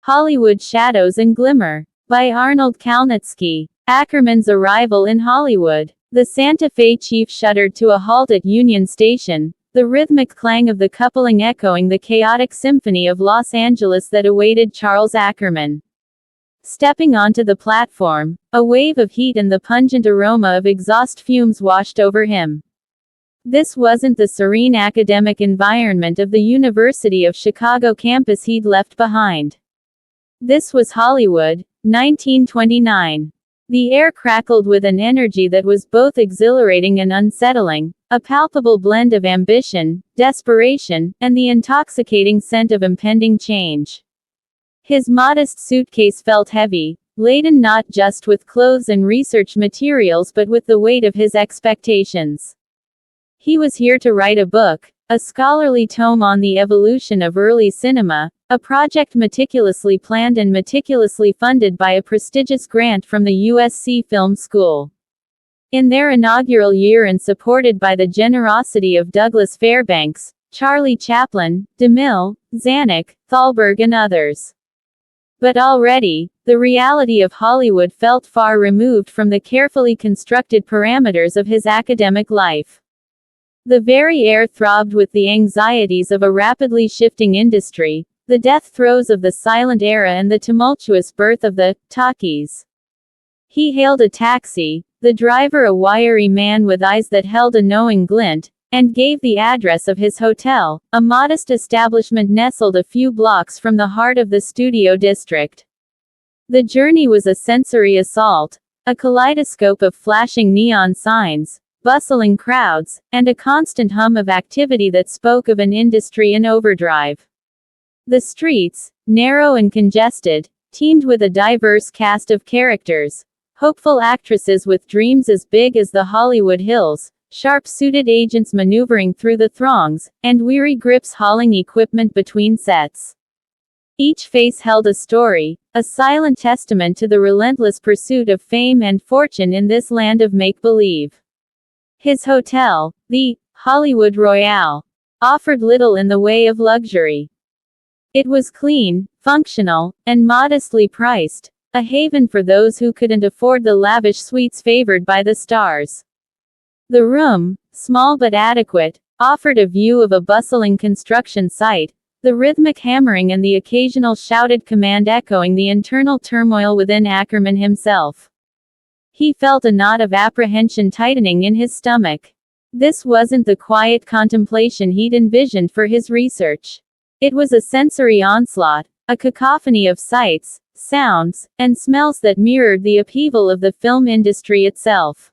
Hollywood Shadows and Glimmer. By Arnold Kalnitsky. Ackerman's arrival in Hollywood. The Santa Fe chief shuddered to a halt at Union Station, the rhythmic clang of the coupling echoing the chaotic symphony of Los Angeles that awaited Charles Ackerman. Stepping onto the platform, a wave of heat and the pungent aroma of exhaust fumes washed over him. This wasn't the serene academic environment of the University of Chicago campus he'd left behind. This was Hollywood, 1929. The air crackled with an energy that was both exhilarating and unsettling, a palpable blend of ambition, desperation, and the intoxicating scent of impending change. His modest suitcase felt heavy, laden not just with clothes and research materials but with the weight of his expectations. He was here to write a book, a scholarly tome on the evolution of early cinema, a project meticulously planned and meticulously funded by a prestigious grant from the USC Film School. In their inaugural year and supported by the generosity of Douglas Fairbanks, Charlie Chaplin, DeMille, Zanuck, Thalberg and others. But already, the reality of Hollywood felt far removed from the carefully constructed parameters of his academic life. The very air throbbed with the anxieties of a rapidly shifting industry, the death throes of the silent era and the tumultuous birth of the talkies. He hailed a taxi, the driver a wiry man with eyes that held a knowing glint, and gave the address of his hotel, a modest establishment nestled a few blocks from the heart of the studio district. The journey was a sensory assault, a kaleidoscope of flashing neon signs, bustling crowds, and a constant hum of activity that spoke of an industry in overdrive. The streets, narrow and congested, teemed with a diverse cast of characters, hopeful actresses with dreams as big as the Hollywood Hills, sharp-suited agents maneuvering through the throngs, and weary grips hauling equipment between sets. Each face held a story, a silent testament to the relentless pursuit of fame and fortune in this land of make-believe. His hotel, the Hollywood Royale, offered little in the way of luxury. It was clean, functional, and modestly priced, a haven for those who couldn't afford the lavish suites favored by the stars. The room, small but adequate, offered a view of a bustling construction site, the rhythmic hammering and the occasional shouted command echoing the internal turmoil within Ackerman himself. He felt a knot of apprehension tightening in his stomach. This wasn't the quiet contemplation he'd envisioned for his research. It was a sensory onslaught, a cacophony of sights, sounds, and smells that mirrored the upheaval of the film industry itself.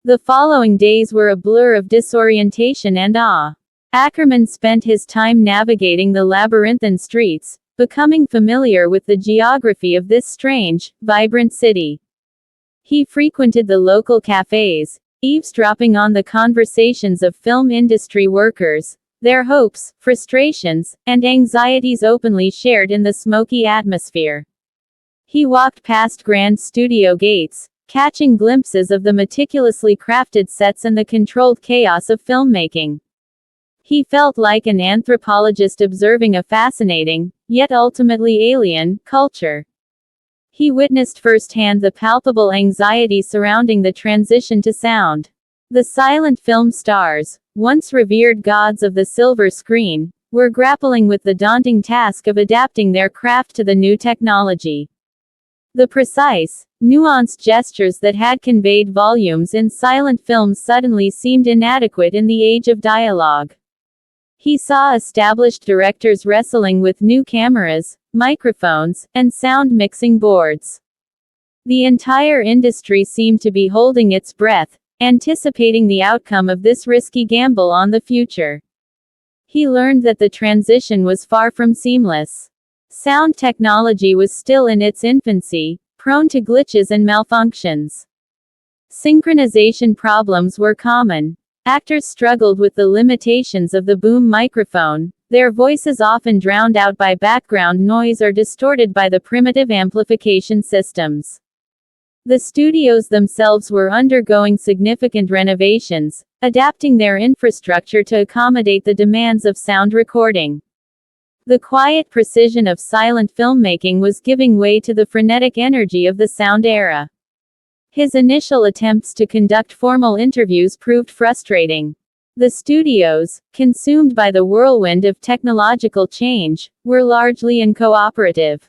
The following days were a blur of disorientation and awe. Ackerman spent his time navigating the labyrinthine streets, becoming familiar with the geography of this strange, vibrant city. He frequented the local cafes, eavesdropping on the conversations of film industry workers, their hopes, frustrations, and anxieties openly shared in the smoky atmosphere. He walked past grand studio gates, catching glimpses of the meticulously crafted sets and the controlled chaos of filmmaking. He felt like an anthropologist observing a fascinating, yet ultimately alien, culture. He witnessed firsthand the palpable anxiety surrounding the transition to sound. The silent film stars, once revered gods of the silver screen, were grappling with the daunting task of adapting their craft to the new technology. The precise, nuanced gestures that had conveyed volumes in silent films suddenly seemed inadequate in the age of dialogue. He saw established directors wrestling with new cameras, microphones, and sound mixing boards. The entire industry seemed to be holding its breath, anticipating the outcome of this risky gamble on the future. He learned that the transition was far from seamless. Sound technology was still in its infancy, prone to glitches and malfunctions. Synchronization problems were common. Actors struggled with the limitations of the boom microphone, their voices often drowned out by background noise or distorted by the primitive amplification systems. The studios themselves were undergoing significant renovations, adapting their infrastructure to accommodate the demands of sound recording. The quiet precision of silent filmmaking was giving way to the frenetic energy of the sound era. His initial attempts to conduct formal interviews proved frustrating. The studios, consumed by the whirlwind of technological change, were largely uncooperative.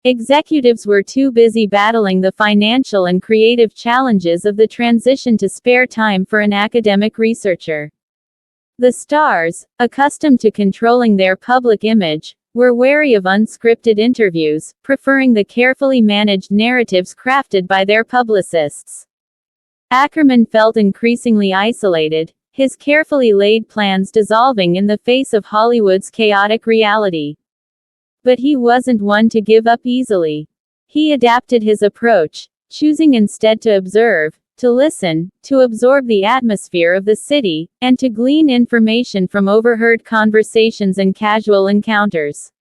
Executives were too busy battling the financial and creative challenges of the transition to spare time for an academic researcher. The stars, accustomed to controlling their public image, were wary of unscripted interviews, preferring the carefully managed narratives crafted by their publicists. Ackerman felt increasingly isolated, his carefully laid plans dissolving in the face of Hollywood's chaotic reality. But he wasn't one to give up easily. He adapted his approach, choosing instead to observe, to listen, to absorb the atmosphere of the city, and to glean information from overheard conversations and casual encounters.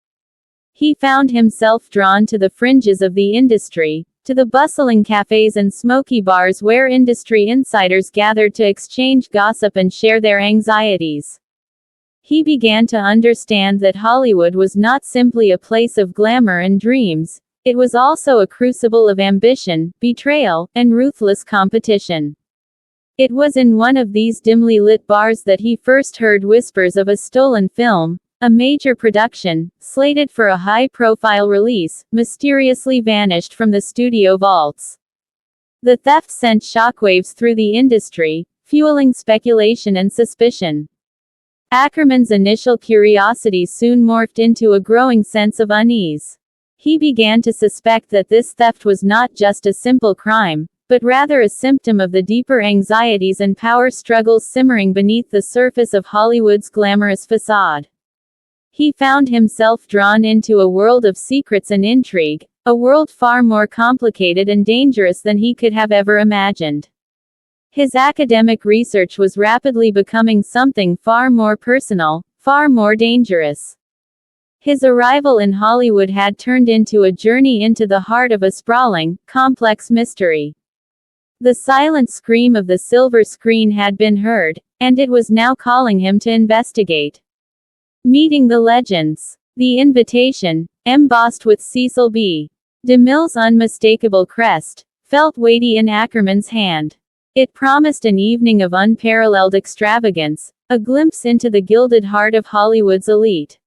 He found himself drawn to the fringes of the industry, to the bustling cafes and smoky bars where industry insiders gathered to exchange gossip and share their anxieties. He began to understand that Hollywood was not simply a place of glamour and dreams. It was also a crucible of ambition, betrayal, and ruthless competition. It was in one of these dimly lit bars that he first heard whispers of a stolen film, a major production, slated for a high-profile release, mysteriously vanished from the studio vaults. The theft sent shockwaves through the industry, fueling speculation and suspicion. Ackerman's initial curiosity soon morphed into a growing sense of unease. He began to suspect that this theft was not just a simple crime, but rather a symptom of the deeper anxieties and power struggles simmering beneath the surface of Hollywood's glamorous facade. He found himself drawn into a world of secrets and intrigue, a world far more complicated and dangerous than he could have ever imagined. His academic research was rapidly becoming something far more personal, far more dangerous. His arrival in Hollywood had turned into a journey into the heart of a sprawling, complex mystery. The silent scream of the silver screen had been heard, and it was now calling him to investigate. Meeting the Legends. The invitation, embossed with Cecil B. DeMille's unmistakable crest, felt weighty in Ackerman's hand. It promised an evening of unparalleled extravagance, a glimpse into the gilded heart of Hollywood's elite.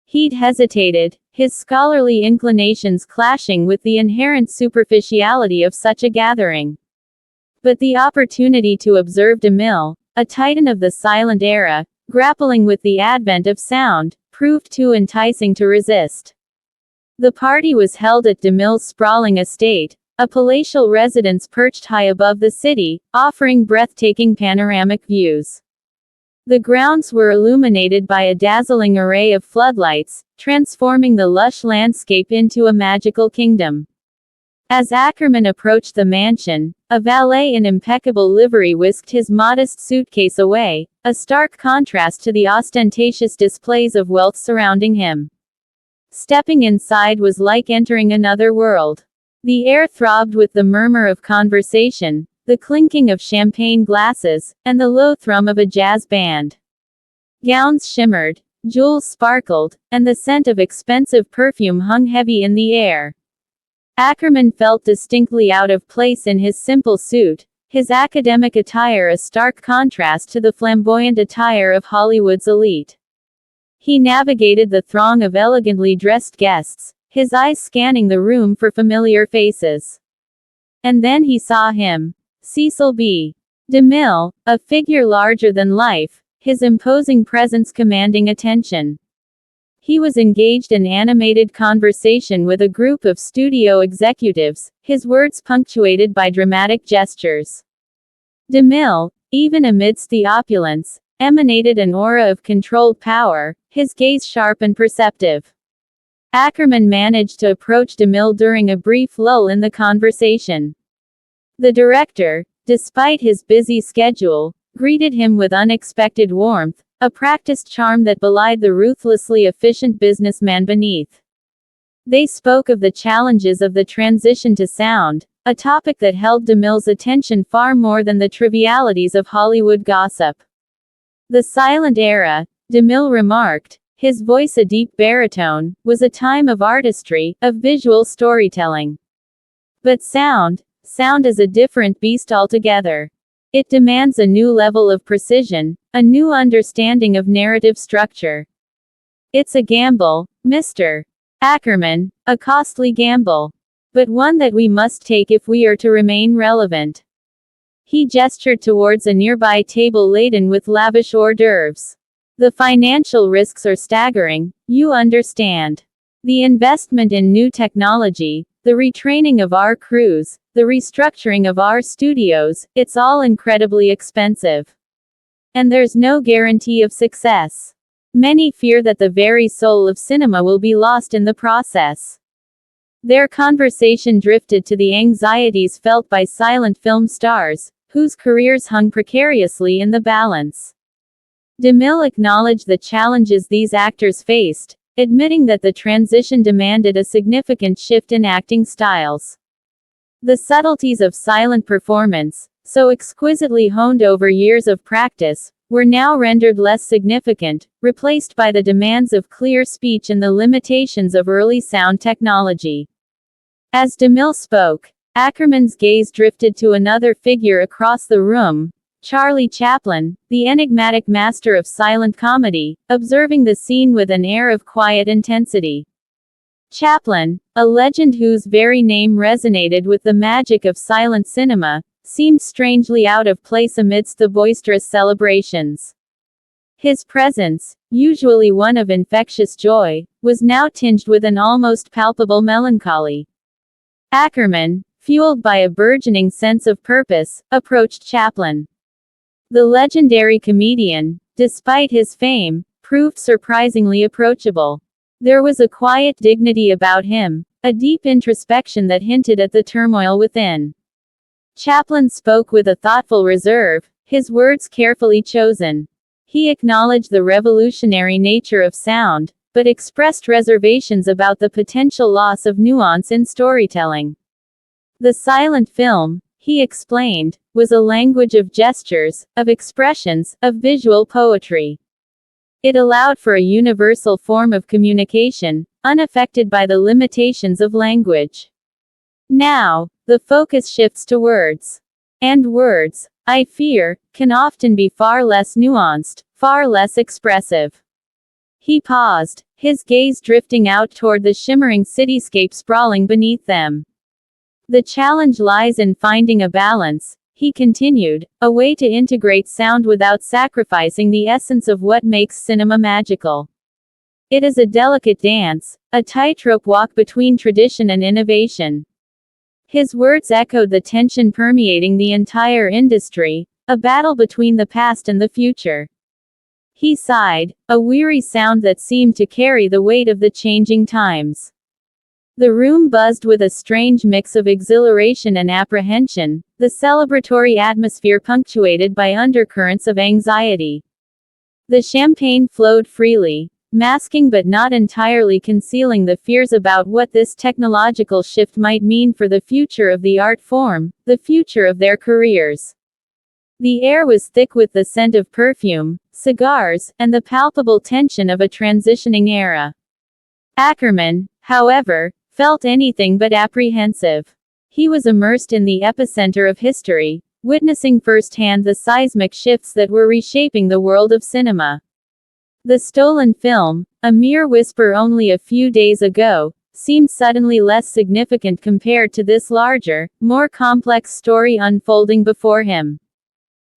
He'd hesitated, his scholarly inclinations clashing with the inherent superficiality of such a gathering. But the opportunity to observe DeMille, a titan of the silent era, grappling with the advent of sound, proved too enticing to resist. The party was held at DeMille's sprawling estate, a palatial residence perched high above the city, offering breathtaking panoramic views. The grounds were illuminated by a dazzling array of floodlights, transforming the lush landscape into a magical kingdom. As Ackerman approached the mansion, a valet in impeccable livery whisked his modest suitcase away, a stark contrast to the ostentatious displays of wealth surrounding him. Stepping inside was like entering another world. The air throbbed with the murmur of conversation, the clinking of champagne glasses, and the low thrum of a jazz band. Gowns shimmered, jewels sparkled, and the scent of expensive perfume hung heavy in the air. Ackerman felt distinctly out of place in his simple suit, his academic attire a stark contrast to the flamboyant attire of Hollywood's elite. He navigated the throng of elegantly dressed guests, his eyes scanning the room for familiar faces. And then he saw him. Cecil B. DeMille, a figure larger than life, his imposing presence commanding attention. He was engaged in animated conversation with a group of studio executives, his words punctuated by dramatic gestures. DeMille, even amidst the opulence, emanated an aura of controlled power, his gaze sharp and perceptive. Ackerman managed to approach DeMille during a brief lull in the conversation. The director, despite his busy schedule, greeted him with unexpected warmth, a practiced charm that belied the ruthlessly efficient businessman beneath. They spoke of the challenges of the transition to sound, a topic that held DeMille's attention far more than the trivialities of Hollywood gossip. The silent era, DeMille remarked, his voice a deep baritone, was a time of artistry, of visual storytelling. But sound is a different beast altogether. It demands a new level of precision, a new understanding of narrative structure. It's a gamble, Mr. Ackerman, a costly gamble. But one that we must take if we are to remain relevant. He gestured towards a nearby table laden with lavish hors d'oeuvres. The financial risks are staggering, you understand. The investment in new technology, the retraining of our crews, the restructuring of our studios, it's all incredibly expensive. And there's no guarantee of success. Many fear that the very soul of cinema will be lost in the process. Their conversation drifted to the anxieties felt by silent film stars, whose careers hung precariously in the balance. DeMille acknowledged the challenges these actors faced, admitting that the transition demanded a significant shift in acting styles. The subtleties of silent performance, so exquisitely honed over years of practice, were now rendered less significant, replaced by the demands of clear speech and the limitations of early sound technology. As DeMille spoke, Ackerman's gaze drifted to another figure across the room, Charlie Chaplin, the enigmatic master of silent comedy, observing the scene with an air of quiet intensity. Chaplin, a legend whose very name resonated with the magic of silent cinema, seemed strangely out of place amidst the boisterous celebrations. His presence, usually one of infectious joy, was now tinged with an almost palpable melancholy. Ackerman, fueled by a burgeoning sense of purpose, approached Chaplin. The legendary comedian, despite his fame, proved surprisingly approachable. There was a quiet dignity about him, a deep introspection that hinted at the turmoil within. Chaplin spoke with a thoughtful reserve, his words carefully chosen. He acknowledged the revolutionary nature of sound, but expressed reservations about the potential loss of nuance in storytelling. The silent film, he explained, was a language of gestures, of expressions, of visual poetry. It allowed for a universal form of communication, unaffected by the limitations of language. Now, the focus shifts to words. And words, I fear, can often be far less nuanced, far less expressive. He paused, his gaze drifting out toward the shimmering cityscape sprawling beneath them. The challenge lies in finding a balance, he continued, a way to integrate sound without sacrificing the essence of what makes cinema magical. It is a delicate dance, a tightrope walk between tradition and innovation. His words echoed the tension permeating the entire industry, a battle between the past and the future. He sighed, a weary sound that seemed to carry the weight of the changing times. The room buzzed with a strange mix of exhilaration and apprehension, the celebratory atmosphere punctuated by undercurrents of anxiety. The champagne flowed freely, masking but not entirely concealing the fears about what this technological shift might mean for the future of the art form, the future of their careers. The air was thick with the scent of perfume, cigars, and the palpable tension of a transitioning era. Ackerman, however, felt anything but apprehensive. He was immersed in the epicenter of history, witnessing firsthand the seismic shifts that were reshaping the world of cinema. The stolen film, a mere whisper only a few days ago, seemed suddenly less significant compared to this larger, more complex story unfolding before him.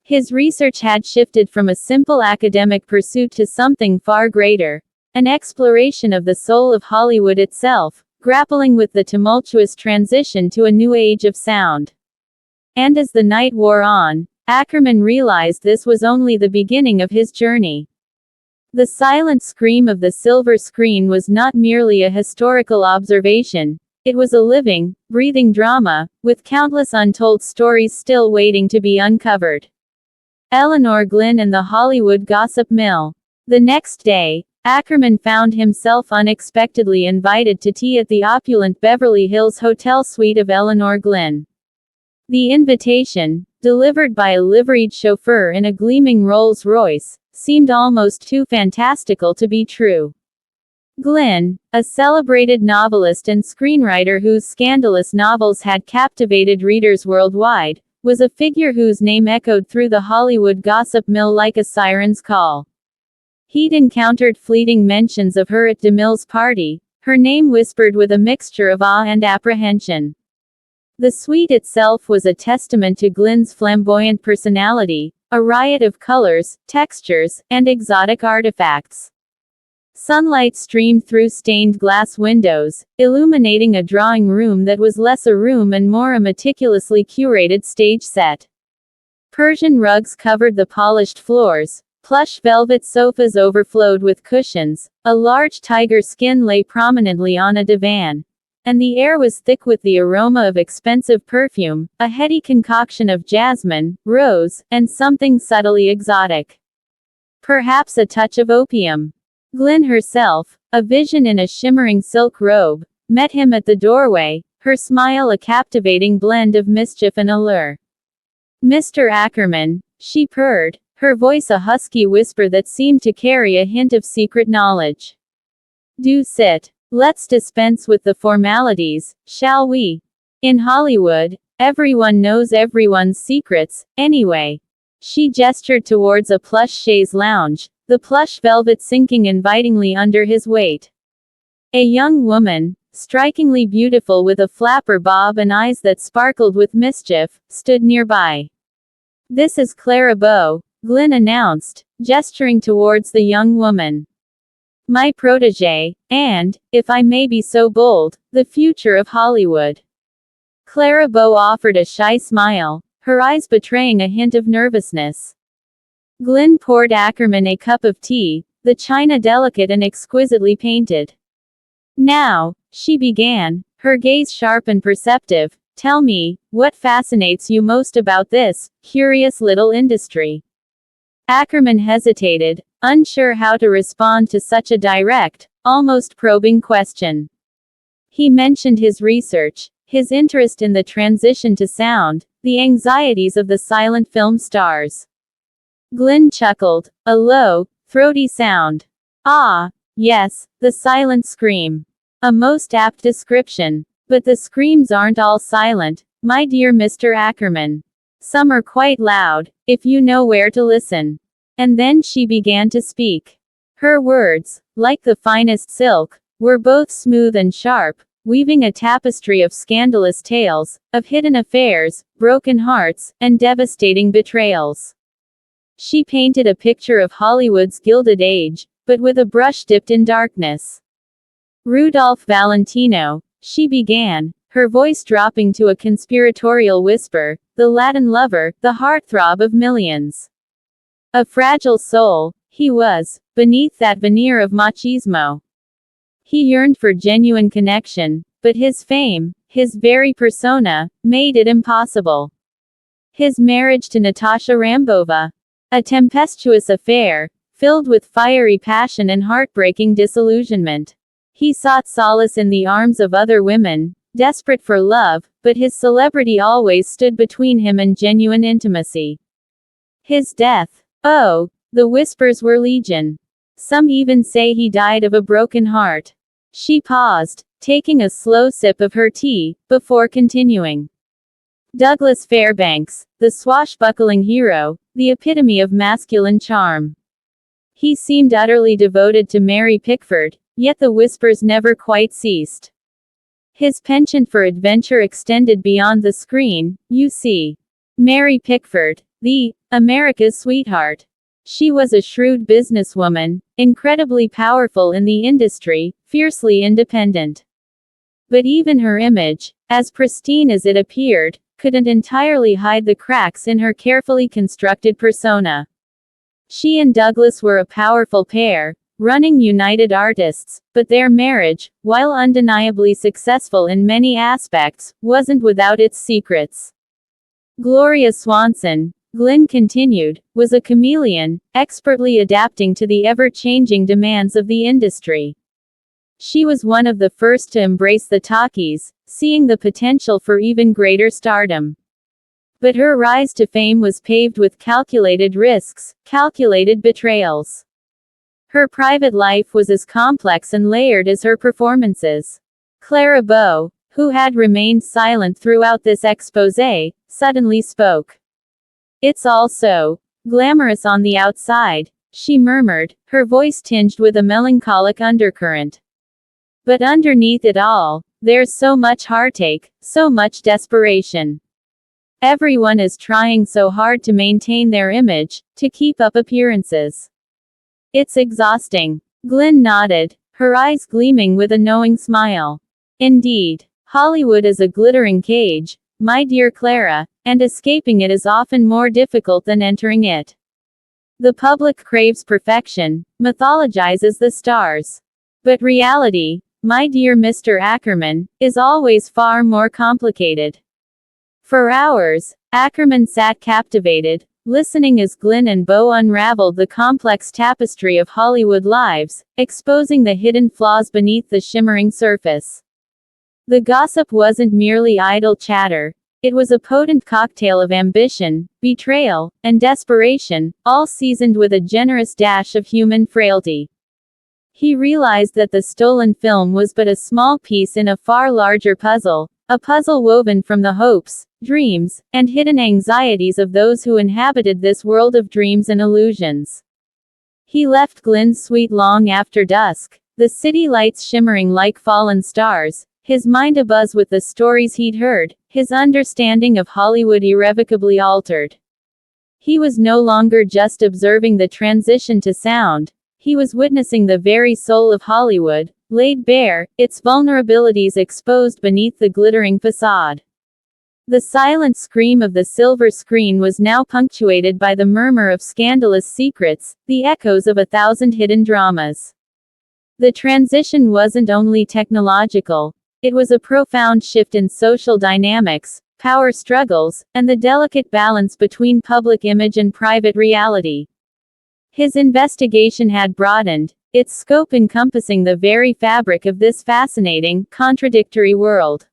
His research had shifted from a simple academic pursuit to something far greater, an exploration of the soul of Hollywood itself, grappling with the tumultuous transition to a new age of sound. And as the night wore on, Ackerman realized this was only the beginning of his journey. The silent scream of the silver screen was not merely a historical observation, it was a living, breathing drama, with countless untold stories still waiting to be uncovered. Elinor Glyn and the Hollywood Gossip Mill. The next day, Ackerman found himself unexpectedly invited to tea at the opulent Beverly Hills hotel suite of Elinor Glyn. The invitation, delivered by a liveried chauffeur in a gleaming Rolls-Royce, seemed almost too fantastical to be true. Glyn, a celebrated novelist and screenwriter whose scandalous novels had captivated readers worldwide, was a figure whose name echoed through the Hollywood gossip mill like a siren's call. He'd encountered fleeting mentions of her at DeMille's party, her name whispered with a mixture of awe and apprehension. The suite itself was a testament to Glyn's flamboyant personality, a riot of colors, textures, and exotic artifacts. Sunlight streamed through stained glass windows, illuminating a drawing room that was less a room and more a meticulously curated stage set. Persian rugs covered the polished floors, plush velvet sofas overflowed with cushions, a large tiger skin lay prominently on a divan, and the air was thick with the aroma of expensive perfume, a heady concoction of jasmine, rose, and something subtly exotic. Perhaps a touch of opium. Glyn herself, a vision in a shimmering silk robe, met him at the doorway, her smile a captivating blend of mischief and allure. "Mr. Ackerman," she purred, her voice a husky whisper that seemed to carry a hint of secret knowledge. "Do sit. Let's dispense with the formalities, shall we? In Hollywood, everyone knows everyone's secrets, anyway." She gestured towards a plush chaise lounge, the plush velvet sinking invitingly under his weight. A young woman, strikingly beautiful with a flapper bob and eyes that sparkled with mischief, stood nearby. "This is Clara Bow," Glyn announced, gesturing towards the young woman. "My protégée, and, if I may be so bold, the future of Hollywood." Clara Bow offered a shy smile, her eyes betraying a hint of nervousness. Glyn poured Ackerman a cup of tea, the china delicate and exquisitely painted. "Now," she began, her gaze sharp and perceptive, "tell me, what fascinates you most about this curious little industry?" Ackerman hesitated, unsure how to respond to such a direct, almost probing question. He mentioned his research, his interest in the transition to sound, the anxieties of the silent film stars. Glyn chuckled, a low, throaty sound. "Ah, yes, the silent scream. A most apt description. But the screams aren't all silent, my dear Mr. Ackerman. Some are quite loud, if you know where to listen." And then she began to speak. Her words, like the finest silk, were both smooth and sharp, weaving a tapestry of scandalous tales, of hidden affairs, broken hearts, and devastating betrayals. She painted a picture of Hollywood's Gilded Age, but with a brush dipped in darkness. "Rudolph Valentino," she began, her voice dropping to a conspiratorial whisper, "the Latin lover, the heartthrob of millions. A fragile soul, he was, beneath that veneer of machismo. He yearned for genuine connection, but his fame, his very persona, made it impossible. His marriage to Natasha Rambova. A tempestuous affair, filled with fiery passion and heartbreaking disillusionment. He sought solace in the arms of other women, desperate for love, but his celebrity always stood between him and genuine intimacy. His death. Oh, the whispers were legion. Some even say he died of a broken heart." She paused, taking a slow sip of her tea, before continuing. "Douglas Fairbanks, the swashbuckling hero, the epitome of masculine charm. He seemed utterly devoted to Mary Pickford, yet the whispers never quite ceased. His penchant for adventure extended beyond the screen, you see. Mary Pickford, the America's sweetheart. She was a shrewd businesswoman, incredibly powerful in the industry, fiercely independent. But even her image, as pristine as it appeared, couldn't entirely hide the cracks in her carefully constructed persona. She and Douglas were a powerful pair, running United Artists, but their marriage, while undeniably successful in many aspects, wasn't without its secrets. Gloria Swanson," Glyn continued, "was a chameleon, expertly adapting to the ever-changing demands of the industry. She was one of the first to embrace the talkies, seeing the potential for even greater stardom. But her rise to fame was paved with calculated risks, calculated betrayals. Her private life was as complex and layered as her performances. Clara Bow, who had remained silent throughout this exposé, suddenly spoke. "It's all so glamorous on the outside," she murmured, her voice tinged with a melancholic undercurrent. "But underneath it all, there's so much heartache, so much desperation. Everyone is trying so hard to maintain their image, to keep up appearances. It's exhausting." Glyn nodded, her eyes gleaming with a knowing smile. "Indeed. Hollywood is a glittering cage, my dear Clara, and escaping it is often more difficult than entering it. The public craves perfection, mythologizes the stars. But reality, my dear Mr. Ackerman, is always far more complicated." For hours, Ackerman sat captivated, listening as Glyn and Bow unraveled the complex tapestry of Hollywood lives, exposing the hidden flaws beneath the shimmering surface. The gossip wasn't merely idle chatter. It was a potent cocktail of ambition, betrayal, and desperation, all seasoned with a generous dash of human frailty. He realized that the stolen film was but a small piece in a far larger puzzle, a puzzle woven from the hopes, dreams, and hidden anxieties of those who inhabited this world of dreams and illusions. He left Glyn's suite long after dusk, the city lights shimmering like fallen stars, his mind abuzz with the stories he'd heard, his understanding of Hollywood irrevocably altered. He was no longer just observing the transition to sound, he was witnessing the very soul of Hollywood, laid bare, its vulnerabilities exposed beneath the glittering facade. The silent scream of the silver screen was now punctuated by the murmur of scandalous secrets, the echoes of 1,000 hidden dramas. The transition wasn't only technological. It was a profound shift in social dynamics, power struggles, and the delicate balance between public image and private reality. His investigation had broadened, its scope encompassing the very fabric of this fascinating, contradictory world.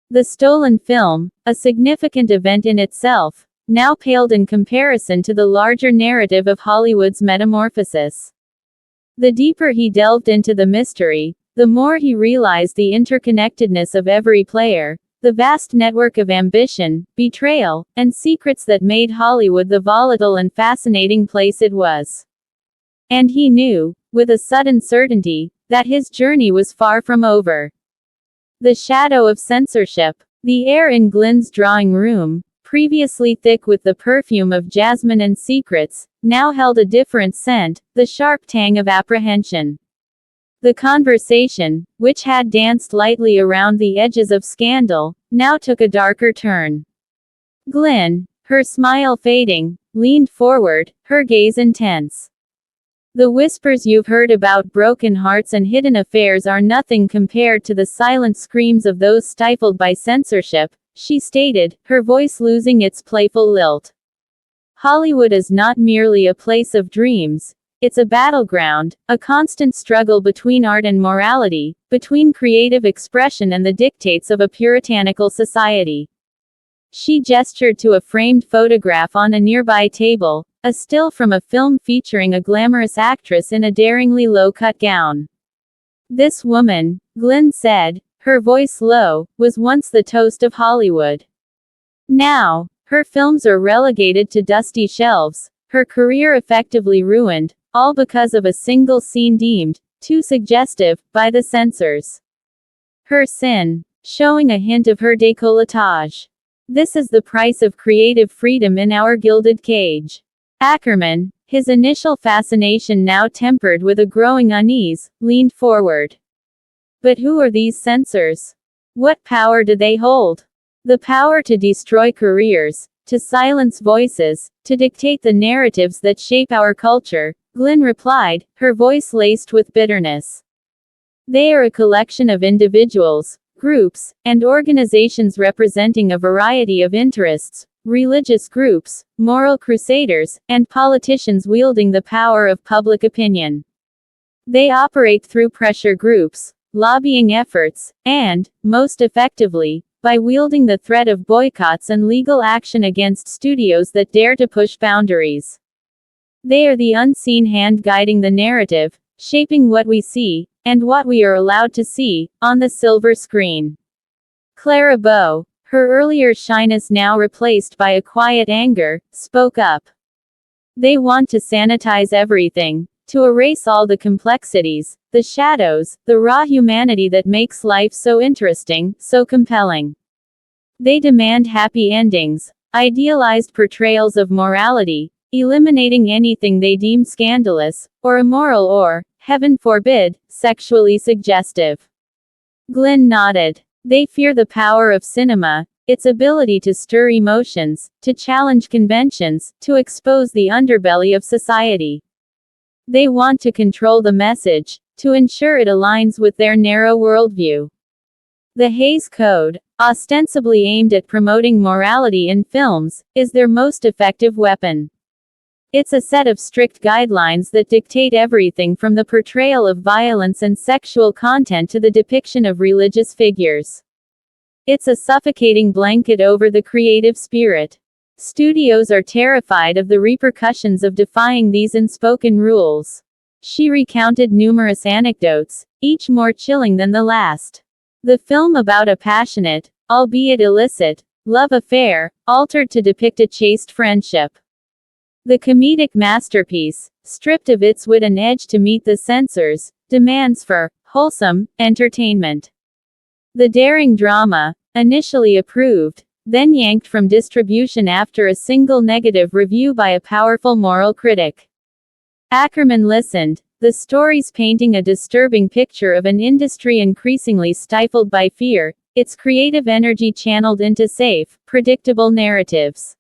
The stolen film, a significant event in itself, now paled in comparison to the larger narrative of Hollywood's metamorphosis. The deeper he delved into the mystery, the more he realized the interconnectedness of every player, the vast network of ambition, betrayal, and secrets that made Hollywood the volatile and fascinating place it was. And he knew, with a sudden certainty, that his journey was far from over. The shadow of censorship. The air in Glyn's drawing room, previously thick with the perfume of jasmine and secrets, now held a different scent, the sharp tang of apprehension. The conversation, which had danced lightly around the edges of scandal, now took a darker turn. Glyn, her smile fading, leaned forward, her gaze intense. "The whispers you've heard about broken hearts and hidden affairs are nothing compared to the silent screams of those stifled by censorship," she stated, her voice losing its playful lilt. "Hollywood is not merely a place of dreams. It's a battleground, a constant struggle between art and morality, between creative expression and the dictates of a puritanical society." She gestured to a framed photograph on a nearby table, a still from a film featuring a glamorous actress in a daringly low-cut gown. "This woman," Glyn said, her voice low, "was once the toast of Hollywood. Now, her films are relegated to dusty shelves, her career effectively ruined, all because of a single scene deemed too suggestive by the censors. Her sin, showing a hint of her décolletage. This is the price of creative freedom in our gilded cage." Ackerman, his initial fascination now tempered with a growing unease, leaned forward. "But who are these censors? What power do they hold?" "The power to destroy careers, to silence voices, to dictate the narratives that shape our culture," Glyn replied, her voice laced with bitterness. "They are a collection of individuals, groups, and organizations representing a variety of interests, religious groups, moral crusaders, and politicians wielding the power of public opinion. They operate through pressure groups, lobbying efforts, and, most effectively, by wielding the threat of boycotts and legal action against studios that dare to push boundaries. They are the unseen hand guiding the narrative, shaping what we see, and what we are allowed to see, on the silver screen. Clara Bow, her earlier shyness now replaced by a quiet anger, spoke up. They want to sanitize everything, to erase all the complexities, the shadows, the raw humanity that makes life so interesting, so compelling. They demand happy endings, idealized portrayals of morality, eliminating anything they deem scandalous, or immoral or, heaven forbid, sexually suggestive. Glyn nodded. They fear the power of cinema, its ability to stir emotions, to challenge conventions, to expose the underbelly of society. They want to control the message, to ensure it aligns with their narrow worldview. The Hays Code, ostensibly aimed at promoting morality in films, is their most effective weapon. It's a set of strict guidelines that dictate everything from the portrayal of violence and sexual content to the depiction of religious figures. It's a suffocating blanket over the creative spirit. Studios are terrified of the repercussions of defying these unspoken rules. She recounted numerous anecdotes, each more chilling than the last. The film about a passionate, albeit illicit, love affair, altered to depict a chaste friendship. The comedic masterpiece, stripped of its wit and edge to meet the censors' demands for wholesome entertainment. The daring drama, initially approved, then yanked from distribution after a single negative review by a powerful moral critic. Ackerman listened, the stories painting a disturbing picture of an industry increasingly stifled by fear, its creative energy channeled into safe, predictable narratives.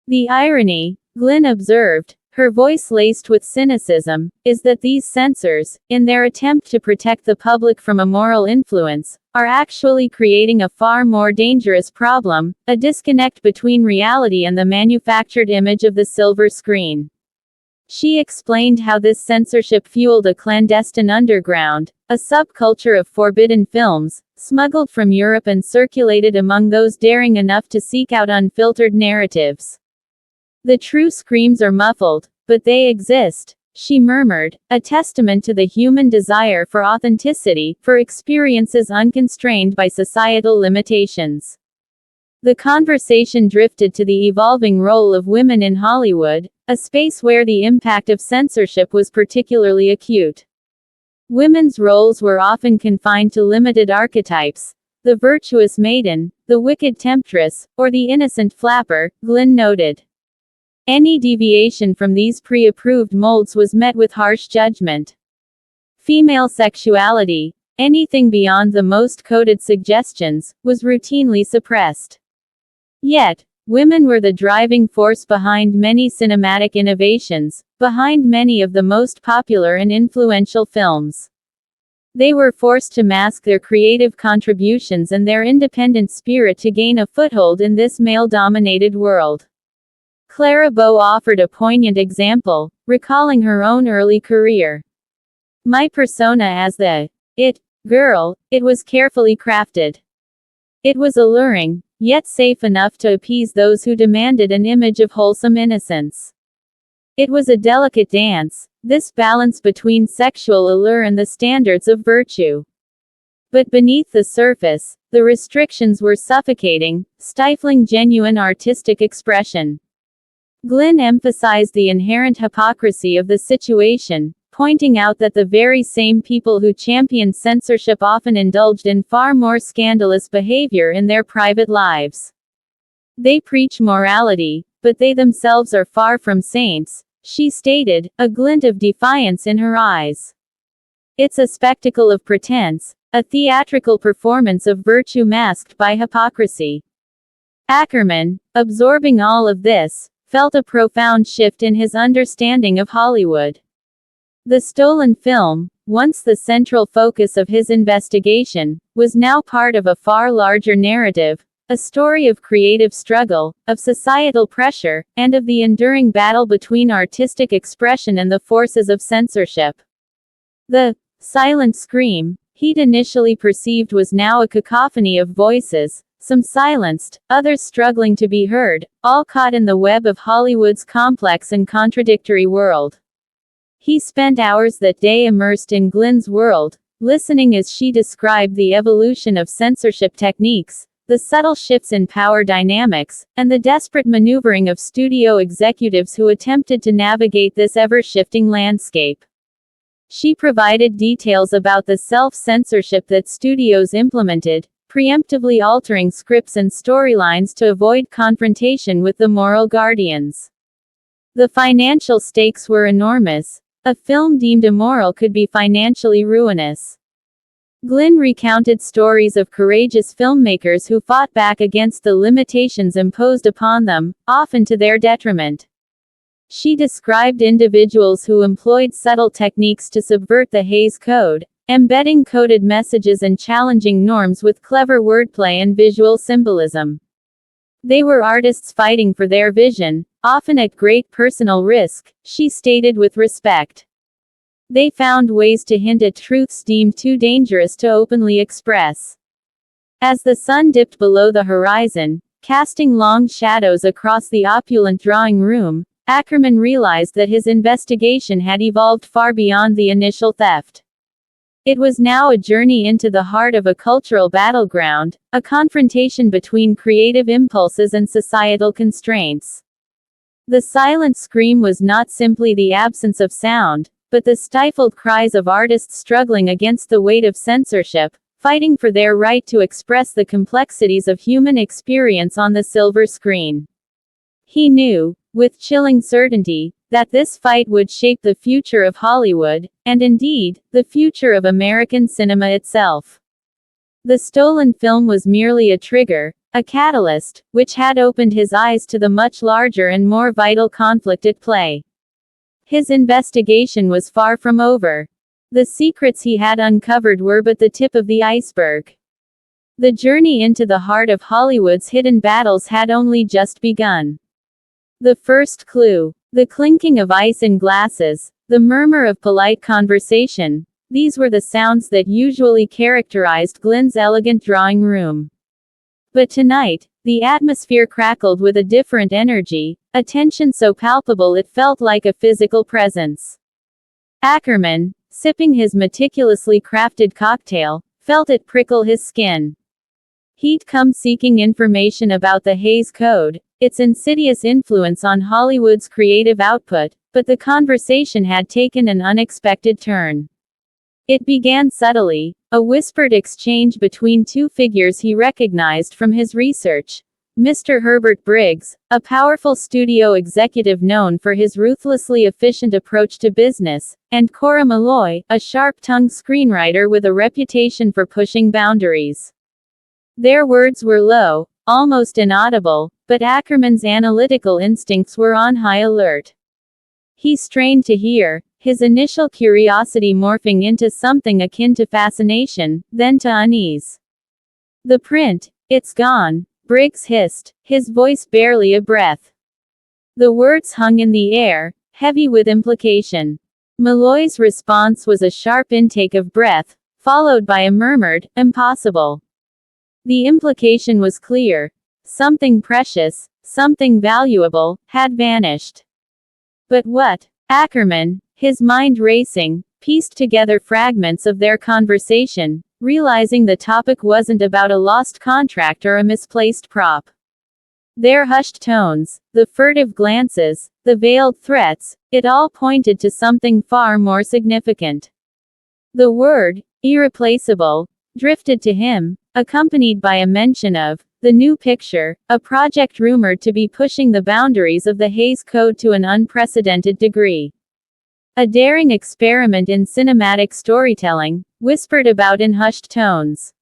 The irony, Glyn observed, her voice laced with cynicism, is that these censors, in their attempt to protect the public from immoral influence, are actually creating a far more dangerous problem, a disconnect between reality and the manufactured image of the silver screen. She explained how this censorship fueled a clandestine underground, a subculture of forbidden films, smuggled from Europe and circulated among those daring enough to seek out unfiltered narratives. The true screams are muffled, but they exist, she murmured, a testament to the human desire for authenticity, for experiences unconstrained by societal limitations. The conversation drifted to the evolving role of women in Hollywood, a space where the impact of censorship was particularly acute. Women's roles were often confined to limited archetypes, the virtuous maiden, the wicked temptress, or the innocent flapper, Glyn noted. Any deviation from these pre-approved molds was met with harsh judgment. Female sexuality, anything beyond the most coded suggestions, was routinely suppressed. Yet, women were the driving force behind many cinematic innovations, behind many of the most popular and influential films. They were forced to mask their creative contributions and their independent spirit to gain a foothold in this male-dominated world. Clara Bow offered a poignant example, recalling her own early career. My persona as the it girl, it was carefully crafted. It was alluring, yet safe enough to appease those who demanded an image of wholesome innocence. It was a delicate dance, this balance between sexual allure and the standards of virtue. But beneath the surface, the restrictions were suffocating, stifling genuine artistic expression. Glyn emphasized the inherent hypocrisy of the situation, pointing out that the very same people who championed censorship often indulged in far more scandalous behavior in their private lives. They preach morality, but they themselves are far from saints, she stated, a glint of defiance in her eyes. It's a spectacle of pretense, a theatrical performance of virtue masked by hypocrisy. Ackerman, absorbing all of this, felt a profound shift in his understanding of Hollywood. The stolen film, once the central focus of his investigation, was now part of a far larger narrative, a story of creative struggle, of societal pressure, and of the enduring battle between artistic expression and the forces of censorship. The silent scream he'd initially perceived was now a cacophony of voices, some silenced, others struggling to be heard, all caught in the web of Hollywood's complex and contradictory world. He spent hours that day immersed in Glyn's world, listening as she described the evolution of censorship techniques, the subtle shifts in power dynamics, and the desperate maneuvering of studio executives who attempted to navigate this ever-shifting landscape. She provided details about the self-censorship that studios implemented, preemptively altering scripts and storylines to avoid confrontation with the moral guardians. The financial stakes were enormous. A film deemed immoral could be financially ruinous. Glyn recounted stories of courageous filmmakers who fought back against the limitations imposed upon them, often to their detriment. She described individuals who employed subtle techniques to subvert the Hays Code, embedding coded messages and challenging norms with clever wordplay and visual symbolism. They were artists fighting for their vision, often at great personal risk, she stated with respect. They found ways to hint at truths deemed too dangerous to openly express. As the sun dipped below the horizon, casting long shadows across the opulent drawing room, Ackerman realized that his investigation had evolved far beyond the initial theft. It was now a journey into the heart of a cultural battleground, a confrontation between creative impulses and societal constraints. The silent scream was not simply the absence of sound, but the stifled cries of artists struggling against the weight of censorship, fighting for their right to express the complexities of human experience on the silver screen. He knew, with chilling certainty, that this fight would shape the future of Hollywood, and indeed, the future of American cinema itself. The stolen film was merely a trigger, a catalyst, which had opened his eyes to the much larger and more vital conflict at play. His investigation was far from over. The secrets he had uncovered were but the tip of the iceberg. The journey into the heart of Hollywood's hidden battles had only just begun. The first clue. The clinking of ice in glasses, the murmur of polite conversation, these were the sounds that usually characterized Glyn's elegant drawing room. But tonight, the atmosphere crackled with a different energy, a tension so palpable it felt like a physical presence. Ackerman, sipping his meticulously crafted cocktail, felt it prickle his skin. He'd come seeking information about the Hays Code, its insidious influence on Hollywood's creative output, but the conversation had taken an unexpected turn. It began subtly, a whispered exchange between two figures he recognized from his research. Mr. Herbert Briggs, a powerful studio executive known for his ruthlessly efficient approach to business, and Cora Malloy, a sharp-tongued screenwriter with a reputation for pushing boundaries. Their words were low, almost inaudible, but Ackerman's analytical instincts were on high alert. He strained to hear, his initial curiosity morphing into something akin to fascination, then to unease. "The print, it's gone," Briggs hissed, his voice barely a breath. The words hung in the air, heavy with implication. Malloy's response was a sharp intake of breath, followed by a murmured, "Impossible." The implication was clear. Something precious, something valuable, had vanished. But what? Ackerman, his mind racing, pieced together fragments of their conversation, realizing the topic wasn't about a lost contract or a misplaced prop. Their hushed tones, the furtive glances, the veiled threats, it all pointed to something far more significant. The word, irreplaceable, drifted to him, accompanied by a mention of the new picture, a project rumored to be pushing the boundaries of the Hays Code to an unprecedented degree. A daring experiment in cinematic storytelling, whispered about in hushed tones.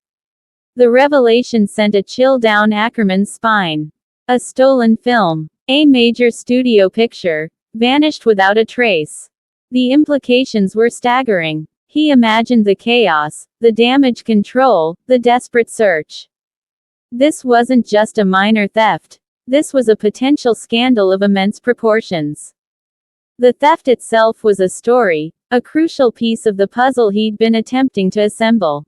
The revelation sent a chill down Ackerman's spine. A stolen film, a major studio picture, vanished without a trace. The implications were staggering. He imagined the chaos, the damage control, the desperate search. This wasn't just a minor theft. This was a potential scandal of immense proportions. The theft itself was a story, a crucial piece of the puzzle he'd been attempting to assemble.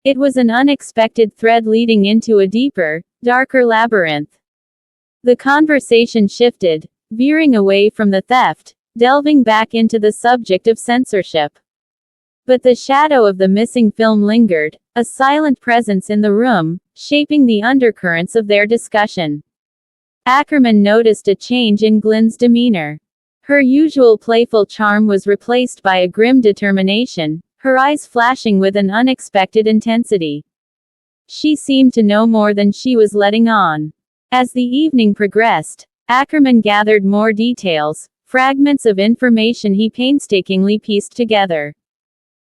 It was an unexpected thread leading into a deeper, darker labyrinth. The conversation shifted, veering away from the theft, delving back into the subject of censorship. But the shadow of the missing film lingered, a silent presence in the room, shaping the undercurrents of their discussion. Ackerman noticed a change in Glyn's demeanor. Her usual playful charm was replaced by a grim determination, her eyes flashing with an unexpected intensity. She seemed to know more than she was letting on. As the evening progressed, Ackerman gathered more details, fragments of information he painstakingly pieced together.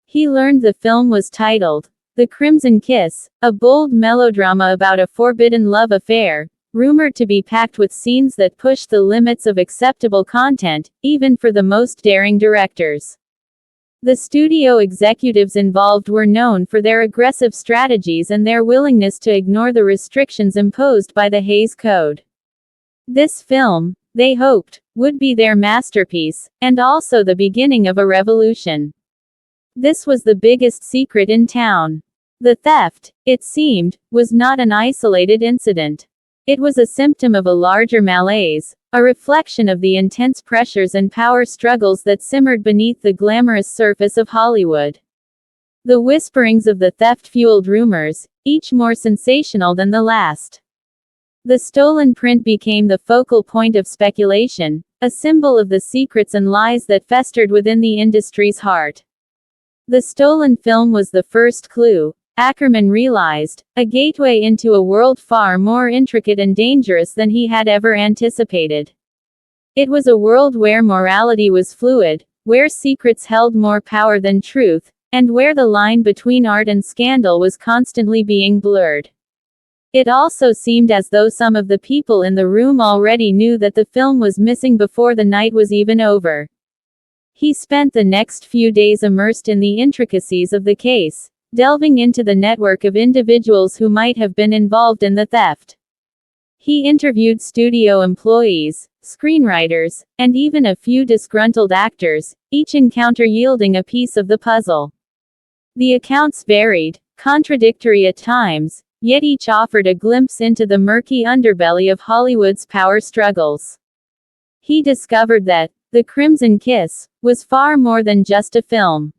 He learned the film was titled The Crimson Kiss, a bold melodrama about a forbidden love affair, rumored to be packed with scenes that pushed the limits of acceptable content, even for the most daring directors. The studio executives involved were known for their aggressive strategies and their willingness to ignore the restrictions imposed by the Hays Code. This film, they hoped, would be their masterpiece, and also the beginning of a revolution. This was the biggest secret in town. The theft, it seemed, was not an isolated incident. It was a symptom of a larger malaise, a reflection of the intense pressures and power struggles that simmered beneath the glamorous surface of Hollywood. The whisperings of the theft fueled rumors, each more sensational than the last. The stolen print became the focal point of speculation, a symbol of the secrets and lies that festered within the industry's heart. The stolen film was the first clue, Ackerman realized, a gateway into a world far more intricate and dangerous than he had ever anticipated. It was a world where morality was fluid, where secrets held more power than truth, and where the line between art and scandal was constantly being blurred. It also seemed as though some of the people in the room already knew that the film was missing before the night was even over. He spent the next few days immersed in the intricacies of the case, delving into the network of individuals who might have been involved in the theft. He interviewed studio employees, screenwriters, and even a few disgruntled actors, each encounter yielding a piece of the puzzle. The accounts varied, contradictory at times, yet each offered a glimpse into the murky underbelly of Hollywood's power struggles. He discovered that The Crimson Kiss was far more than just a film.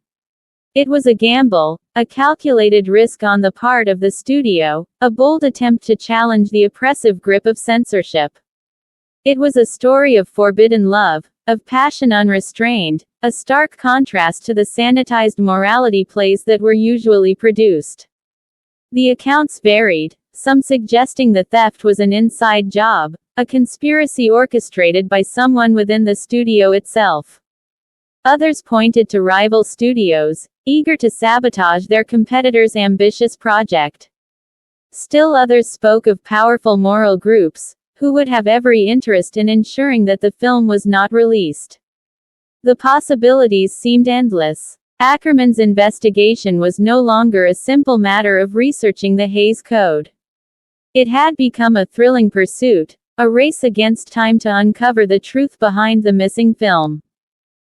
It was a gamble, a calculated risk on the part of the studio, a bold attempt to challenge the oppressive grip of censorship. It was a story of forbidden love, of passion unrestrained, a stark contrast to the sanitized morality plays that were usually produced. The accounts varied, some suggesting the theft was an inside job, a conspiracy orchestrated by someone within the studio itself. Others pointed to rival studios, eager to sabotage their competitors' ambitious project. Still others spoke of powerful moral groups, who would have every interest in ensuring that the film was not released. The possibilities seemed endless. Ackerman's investigation was no longer a simple matter of researching the Hays Code. It had become a thrilling pursuit, a race against time to uncover the truth behind the missing film.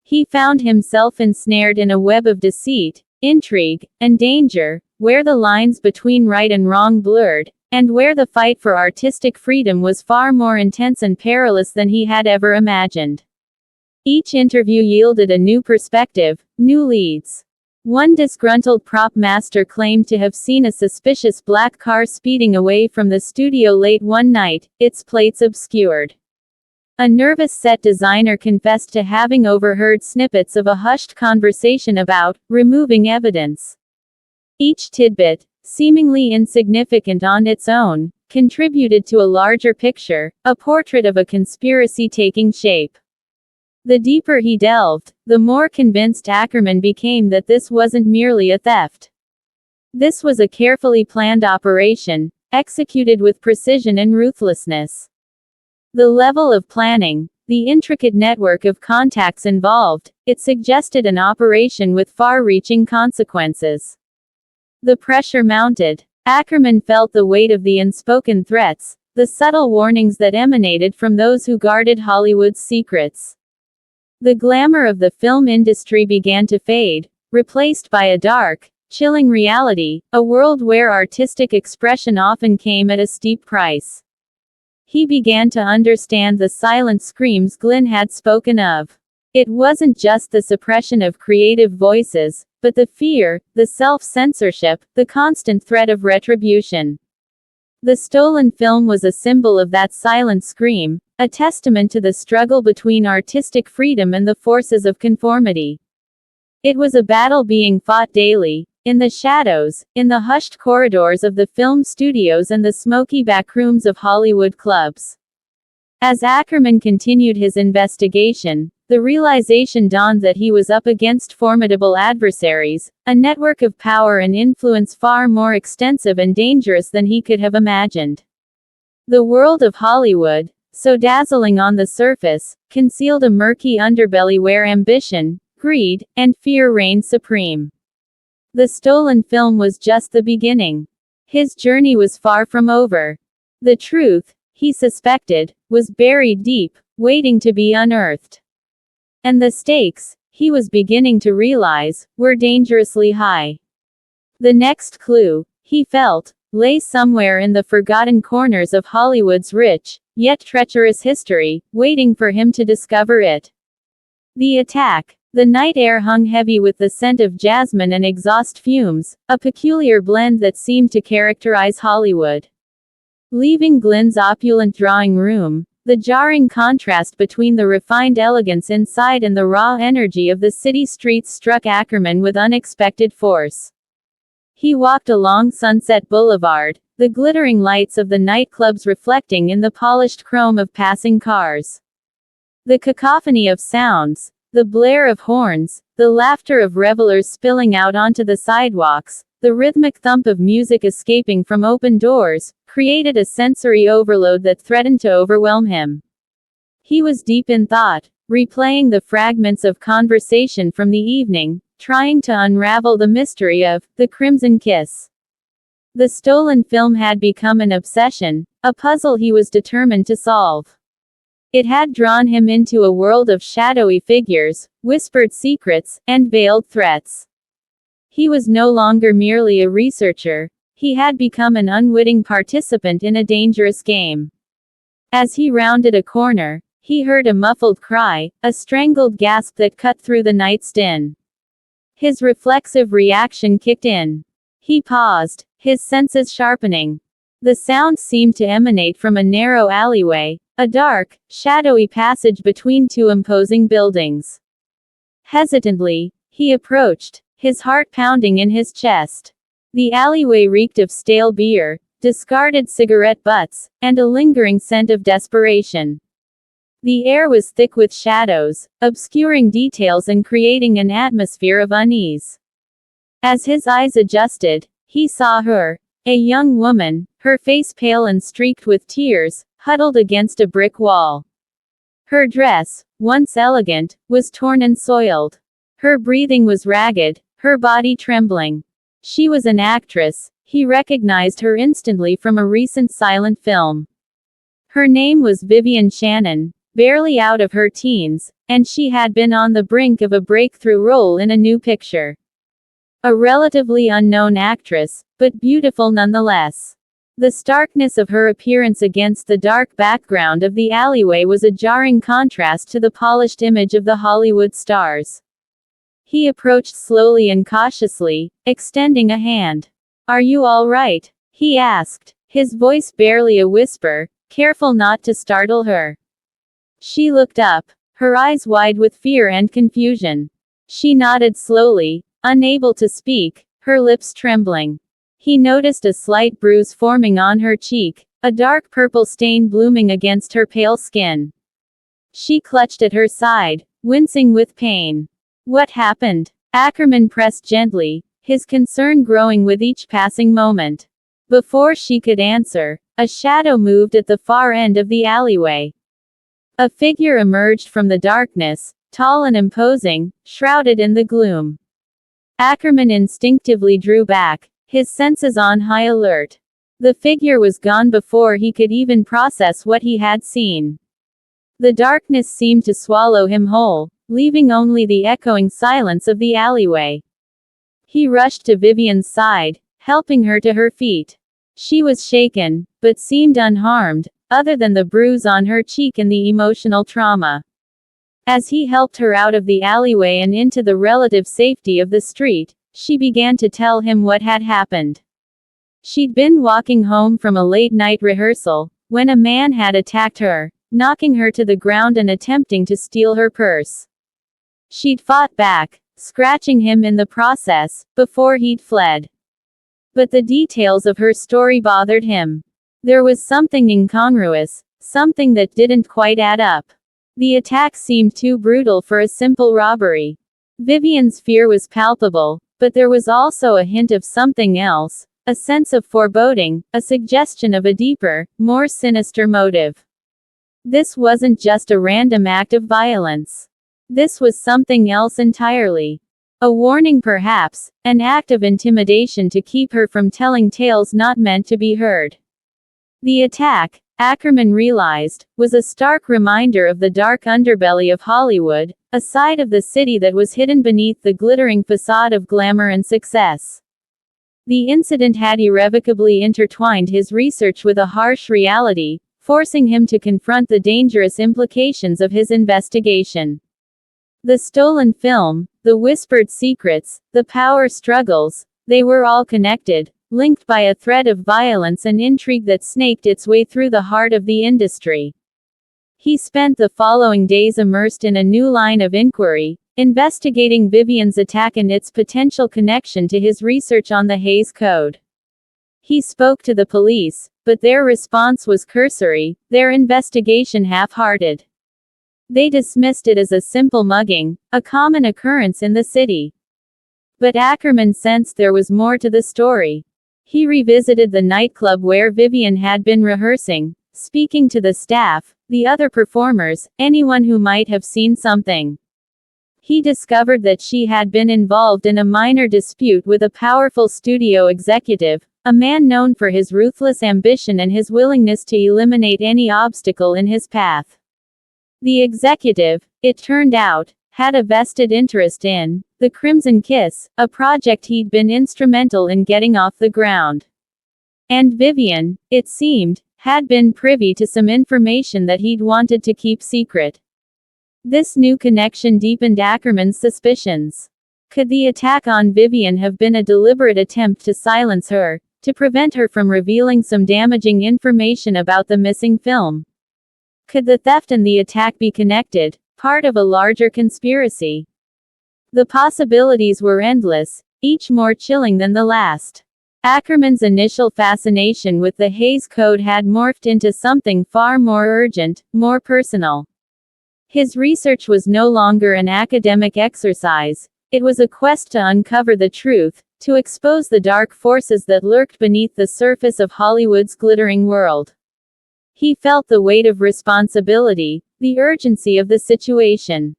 He found himself ensnared in a web of deceit, intrigue, and danger, where the lines between right and wrong blurred, and where the fight for artistic freedom was far more intense and perilous than he had ever imagined. Each interview yielded a new perspective, new leads. One disgruntled prop master claimed to have seen a suspicious black car speeding away from the studio late one night, its plates obscured. A nervous set designer confessed to having overheard snippets of a hushed conversation about removing evidence. Each tidbit, seemingly insignificant on its own, contributed to a larger picture, a portrait of a conspiracy taking shape. The deeper he delved, the more convinced Ackerman became that this wasn't merely a theft. This was a carefully planned operation, executed with precision and ruthlessness. The level of planning, the intricate network of contacts involved, it suggested an operation with far-reaching consequences. The pressure mounted. Ackerman felt the weight of the unspoken threats, the subtle warnings that emanated from those who guarded Hollywood's secrets. The glamour of the film industry began to fade, replaced by a dark, chilling reality, a world where artistic expression often came at a steep price. He began to understand the silent screams Glyn had spoken of. It wasn't just the suppression of creative voices, but the fear, the self-censorship, the constant threat of retribution. The stolen film was a symbol of that silent scream, a testament to the struggle between artistic freedom and the forces of conformity. It was a battle being fought daily, in the shadows, in the hushed corridors of the film studios and the smoky backrooms of Hollywood clubs. As Ackerman continued his investigation, the realization dawned that he was up against formidable adversaries, a network of power and influence far more extensive and dangerous than he could have imagined. The world of Hollywood, so dazzling on the surface, concealed a murky underbelly where ambition, greed, and fear reigned supreme. The stolen film was just the beginning. His journey was far from over. The truth, he suspected, was buried deep, waiting to be unearthed. And the stakes, he was beginning to realize, were dangerously high. The next clue, he felt, lay somewhere in the forgotten corners of Hollywood's rich, yet treacherous history, waiting for him to discover it. The attack. The night air hung heavy with the scent of jasmine and exhaust fumes, a peculiar blend that seemed to characterize Hollywood. Leaving Glyn's opulent drawing room, the jarring contrast between the refined elegance inside and the raw energy of the city streets struck Ackerman with unexpected force. He walked along Sunset Boulevard, the glittering lights of the nightclubs reflecting in the polished chrome of passing cars. The cacophony of sounds, the blare of horns, the laughter of revelers spilling out onto the sidewalks, the rhythmic thump of music escaping from open doors, created a sensory overload that threatened to overwhelm him. He was deep in thought, replaying the fragments of conversation from the evening, trying to unravel the mystery of the Crimson Kiss. The stolen film had become an obsession, a puzzle he was determined to solve. It had drawn him into a world of shadowy figures, whispered secrets, and veiled threats. He was no longer merely a researcher, he had become an unwitting participant in a dangerous game. As he rounded a corner, he heard a muffled cry, a strangled gasp that cut through the night's din. His reflexive reaction kicked in. He paused, his senses sharpening. The sound seemed to emanate from a narrow alleyway, a dark, shadowy passage between two imposing buildings. Hesitantly, he approached, his heart pounding in his chest. The alleyway reeked of stale beer, discarded cigarette butts, and a lingering scent of desperation. The air was thick with shadows, obscuring details and creating an atmosphere of unease. As his eyes adjusted, he saw her, a young woman, her face pale and streaked with tears, huddled against a brick wall. Her dress, once elegant, was torn and soiled. Her breathing was ragged, her body trembling. She was an actress, he recognized her instantly from a recent silent film. Her name was Vivian Shannon, barely out of her teens, and she had been on the brink of a breakthrough role in a new picture. A relatively unknown actress, but beautiful nonetheless. The starkness of her appearance against the dark background of the alleyway was a jarring contrast to the polished image of the Hollywood stars. He approached slowly and cautiously, extending a hand. "Are you all right?" he asked, his voice barely a whisper, careful not to startle her. She looked up, her eyes wide with fear and confusion. She nodded slowly, unable to speak, her lips trembling. He noticed a slight bruise forming on her cheek, a dark purple stain blooming against her pale skin. She clutched at her side, wincing with pain. "What happened?" Ackerman pressed gently, his concern growing with each passing moment. Before she could answer, a shadow moved at the far end of the alleyway. A figure emerged from the darkness, tall and imposing, shrouded in the gloom. Ackerman instinctively drew back, his senses on high alert. The figure was gone before he could even process what he had seen. The darkness seemed to swallow him whole, leaving only the echoing silence of the alleyway. He rushed to Vivian's side, helping her to her feet. She was shaken, but seemed unharmed, other than the bruise on her cheek and the emotional trauma. As he helped her out of the alleyway and into the relative safety of the street, she began to tell him what had happened. She'd been walking home from a late-night rehearsal, when a man had attacked her, knocking her to the ground and attempting to steal her purse. She'd fought back, scratching him in the process, before he'd fled. But the details of her story bothered him. There was something incongruous, something that didn't quite add up. The attack seemed too brutal for a simple robbery. Vivian's fear was palpable, but there was also a hint of something else, a sense of foreboding, a suggestion of a deeper, more sinister motive. This wasn't just a random act of violence. This was something else entirely. A warning perhaps, an act of intimidation to keep her from telling tales not meant to be heard. The attack, Ackerman realized, was a stark reminder of the dark underbelly of Hollywood, a side of the city that was hidden beneath the glittering facade of glamour and success. The incident had irrevocably intertwined his research with a harsh reality, forcing him to confront the dangerous implications of his investigation. The stolen film, the whispered secrets, the power struggles, they were all connected, linked by a thread of violence and intrigue that snaked its way through the heart of the industry. He spent the following days immersed in a new line of inquiry, investigating Vivian's attack and its potential connection to his research on the Hays Code. He spoke to the police, but their response was cursory, their investigation half-hearted. They dismissed it as a simple mugging, a common occurrence in the city. But Ackerman sensed there was more to the story. He revisited the nightclub where Vivian had been rehearsing, speaking to the staff, the other performers, anyone who might have seen something. He discovered that she had been involved in a minor dispute with a powerful studio executive, a man known for his ruthless ambition and his willingness to eliminate any obstacle in his path. The executive, it turned out, had a vested interest in The Crimson Kiss, a project he'd been instrumental in getting off the ground. And Vivian, it seemed, had been privy to some information that he'd wanted to keep secret. This new connection deepened Ackerman's suspicions. Could the attack on Vivian have been a deliberate attempt to silence her, to prevent her from revealing some damaging information about the missing film? Could the theft and the attack be connected, part of a larger conspiracy? The possibilities were endless, each more chilling than the last. Ackerman's initial fascination with the Hays Code had morphed into something far more urgent, more personal. His research was no longer an academic exercise, it was a quest to uncover the truth, to expose the dark forces that lurked beneath the surface of Hollywood's glittering world. He felt the weight of responsibility, the urgency of the situation.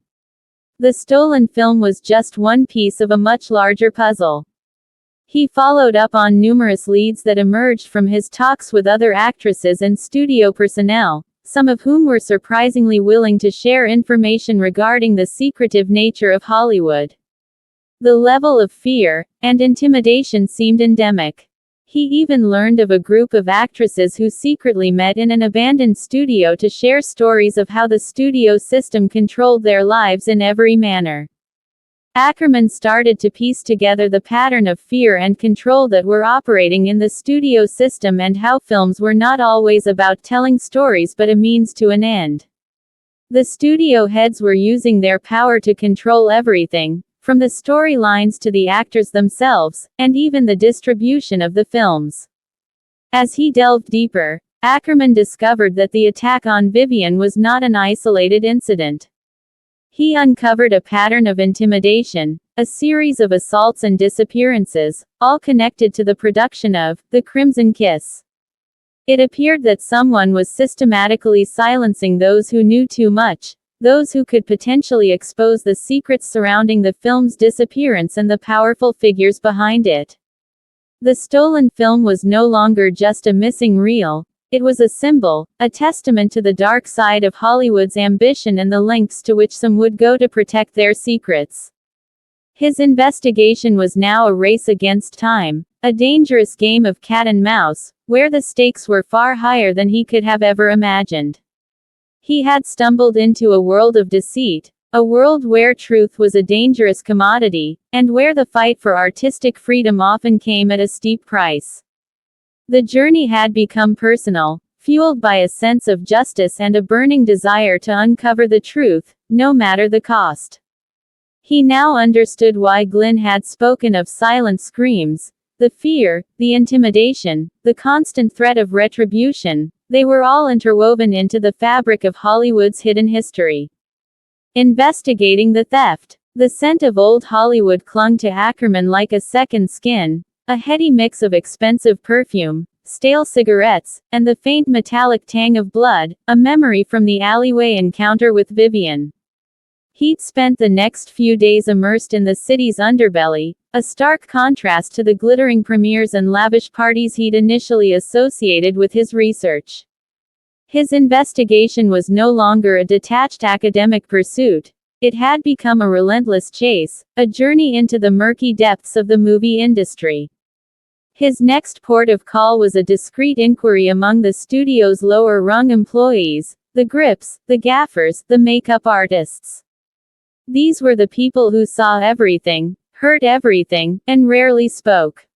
The stolen film was just one piece of a much larger puzzle. He followed up on numerous leads that emerged from his talks with other actresses and studio personnel, some of whom were surprisingly willing to share information regarding the secretive nature of Hollywood. The level of fear and intimidation seemed endemic. He even learned of a group of actresses who secretly met in an abandoned studio to share stories of how the studio system controlled their lives in every manner. Ackerman started to piece together the pattern of fear and control that were operating in the studio system and how films were not always about telling stories but a means to an end. The studio heads were using their power to control everything, from the storylines to the actors themselves, and even the distribution of the films. As he delved deeper, Ackerman discovered that the attack on Vivian was not an isolated incident. He uncovered a pattern of intimidation, a series of assaults and disappearances, all connected to the production of The Crimson Kiss. It appeared that someone was systematically silencing those who knew too much, those who could potentially expose the secrets surrounding the film's disappearance and the powerful figures behind it. The stolen film was no longer just a missing reel, it was a symbol, a testament to the dark side of Hollywood's ambition and the lengths to which some would go to protect their secrets. His investigation was now a race against time, a dangerous game of cat and mouse, where the stakes were far higher than he could have ever imagined. He had stumbled into a world of deceit, a world where truth was a dangerous commodity, and where the fight for artistic freedom often came at a steep price. The journey had become personal, fueled by a sense of justice and a burning desire to uncover the truth, no matter the cost. He now understood why Glyn had spoken of silent screams, the fear, the intimidation, the constant threat of retribution. They were all interwoven into the fabric of Hollywood's hidden history. Investigating the theft. The scent of old Hollywood clung to Ackerman like a second skin, a heady mix of expensive perfume, stale cigarettes, and the faint metallic tang of blood, a memory from the alleyway encounter with Vivian. He'd spent the next few days immersed in the city's underbelly, a stark contrast to the glittering premieres and lavish parties he'd initially associated with his research. His investigation was no longer a detached academic pursuit. It had become a relentless chase, a journey into the murky depths of the movie industry. His next port of call was a discreet inquiry among the studio's lower-rung employees, the grips, the gaffers, the makeup artists. These were the people who saw everything, heard everything, and rarely spoke.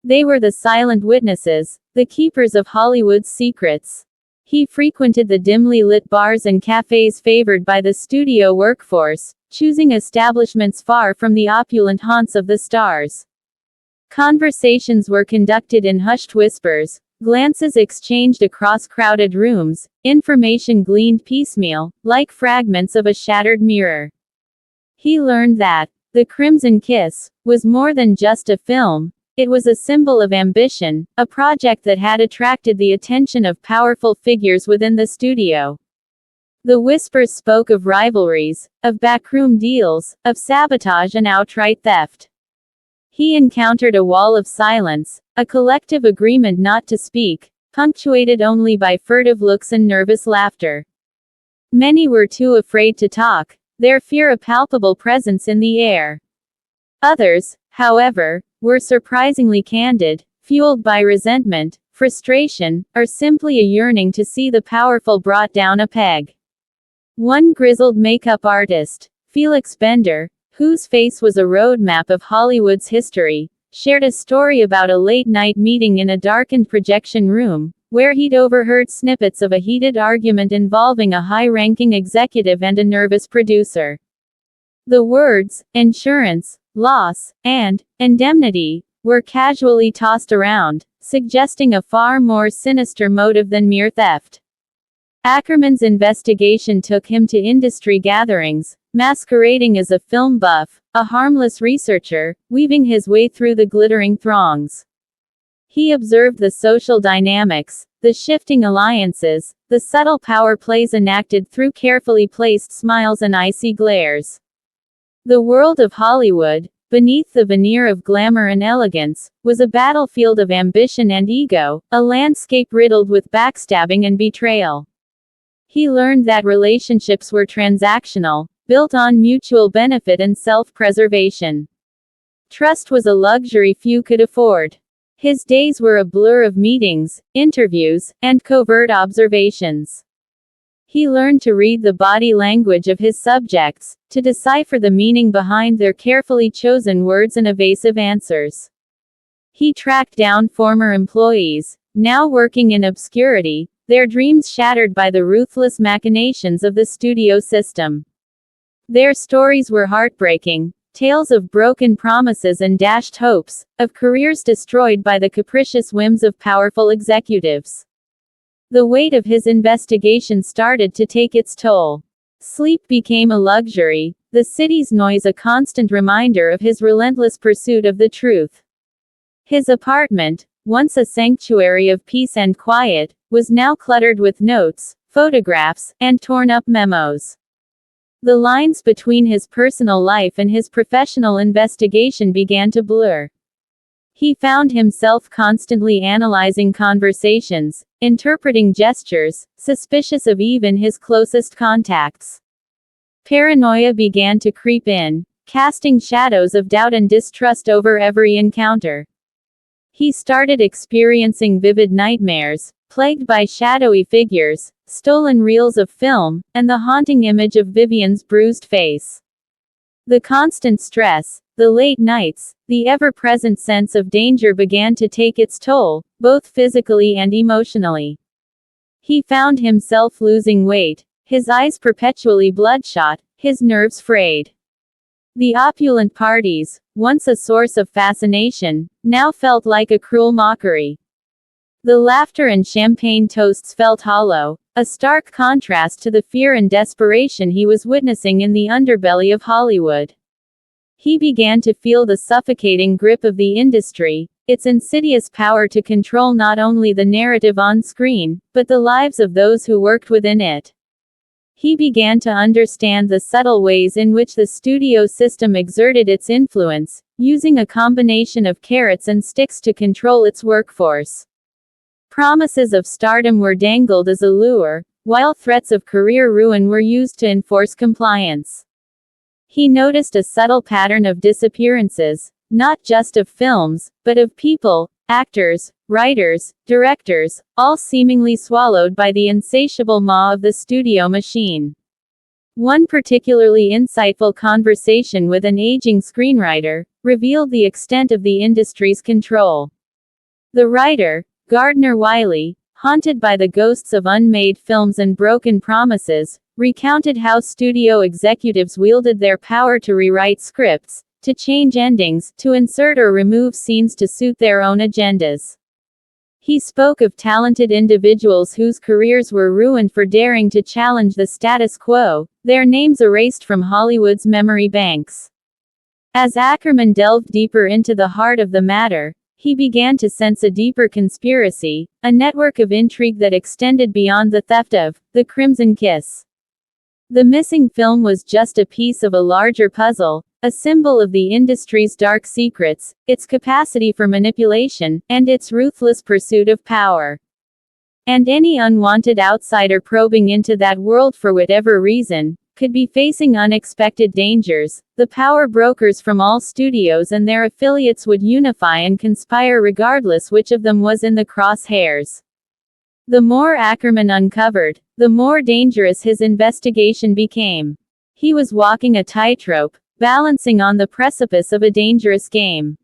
They were the silent witnesses, the keepers of Hollywood's secrets. He frequented the dimly lit bars and cafes favored by the studio workforce, choosing establishments far from the opulent haunts of the stars. Conversations were conducted in hushed whispers, glances exchanged across crowded rooms, information gleaned piecemeal, like fragments of a shattered mirror. He learned that The Crimson Kiss was more than just a film. It was a symbol of ambition, a project that had attracted the attention of powerful figures within the studio. The whispers spoke of rivalries, of backroom deals, of sabotage and outright theft. He encountered a wall of silence, a collective agreement not to speak, punctuated only by furtive looks and nervous laughter. Many were too afraid to talk, their fear a palpable presence in the air. Others, however, were surprisingly candid, fueled by resentment, frustration, or simply a yearning to see the powerful brought down a peg. One grizzled makeup artist, Felix Bender, whose face was a roadmap of Hollywood's history, shared a story about a late-night meeting in a darkened projection room, where he'd overheard snippets of a heated argument involving a high-ranking executive and a nervous producer. The words, insurance, loss, and indemnity, were casually tossed around, suggesting a far more sinister motive than mere theft. Ackerman's investigation took him to industry gatherings, masquerading as a film buff, a harmless researcher, weaving his way through the glittering throngs. He observed the social dynamics, the shifting alliances, the subtle power plays enacted through carefully placed smiles and icy glares. The world of Hollywood, beneath the veneer of glamour and elegance, was a battlefield of ambition and ego, a landscape riddled with backstabbing and betrayal. He learned that relationships were transactional, built on mutual benefit and self-preservation. Trust was a luxury few could afford. His days were a blur of meetings, interviews, and covert observations. He learned to read the body language of his subjects, to decipher the meaning behind their carefully chosen words and evasive answers. He tracked down former employees, now working in obscurity, their dreams shattered by the ruthless machinations of the studio system. Their stories were heartbreaking, tales of broken promises and dashed hopes, of careers destroyed by the capricious whims of powerful executives. The weight of his investigation started to take its toll. Sleep became a luxury, the city's noise a constant reminder of his relentless pursuit of the truth. His apartment, once a sanctuary of peace and quiet, was now cluttered with notes, photographs, and torn-up memos. The lines between his personal life and his professional investigation began to blur. He found himself constantly analyzing conversations, interpreting gestures, suspicious of even his closest contacts. Paranoia began to creep in. casting shadows of doubt and distrust over every encounter. He started experiencing vivid nightmares, plagued by shadowy figures, stolen reels of film, and the haunting image of Vivian's bruised face. The constant stress, the late nights, the ever-present sense of danger began to take its toll, both physically and emotionally. He found himself losing weight, his eyes perpetually bloodshot, his nerves frayed. The opulent parties, once a source of fascination, now felt like a cruel mockery. The laughter and champagne toasts felt hollow, a stark contrast to the fear and desperation he was witnessing in the underbelly of Hollywood. He began to feel the suffocating grip of the industry, its insidious power to control not only the narrative on screen, but the lives of those who worked within it. He began to understand the subtle ways in which the studio system exerted its influence, using a combination of carrots and sticks to control its workforce. Promises of stardom were dangled as a lure, while threats of career ruin were used to enforce compliance. He noticed a subtle pattern of disappearances, not just of films, but of people, actors, writers, directors, all seemingly swallowed by the insatiable maw of the studio machine. One particularly insightful conversation with an aging screenwriter revealed the extent of the industry's control. The writer, Gardner Wiley, haunted by the ghosts of unmade films and broken promises, recounted how studio executives wielded their power to rewrite scripts, to change endings, to insert or remove scenes to suit their own agendas. He spoke of talented individuals whose careers were ruined for daring to challenge the status quo, their names erased from Hollywood's memory banks. As Ackerman delved deeper into the heart of the matter, he began to sense a deeper conspiracy, a network of intrigue that extended beyond the theft of the Crimson Kiss. The missing film was just a piece of a larger puzzle, a symbol of the industry's dark secrets, its capacity for manipulation, and its ruthless pursuit of power. And any unwanted outsider probing into that world for whatever reason, could be facing unexpected dangers. The power brokers from all studios and their affiliates would unify and conspire regardless which of them was in the crosshairs. The more Ackerman uncovered, the more dangerous his investigation became. He was walking a tightrope, balancing on the precipice of a dangerous game.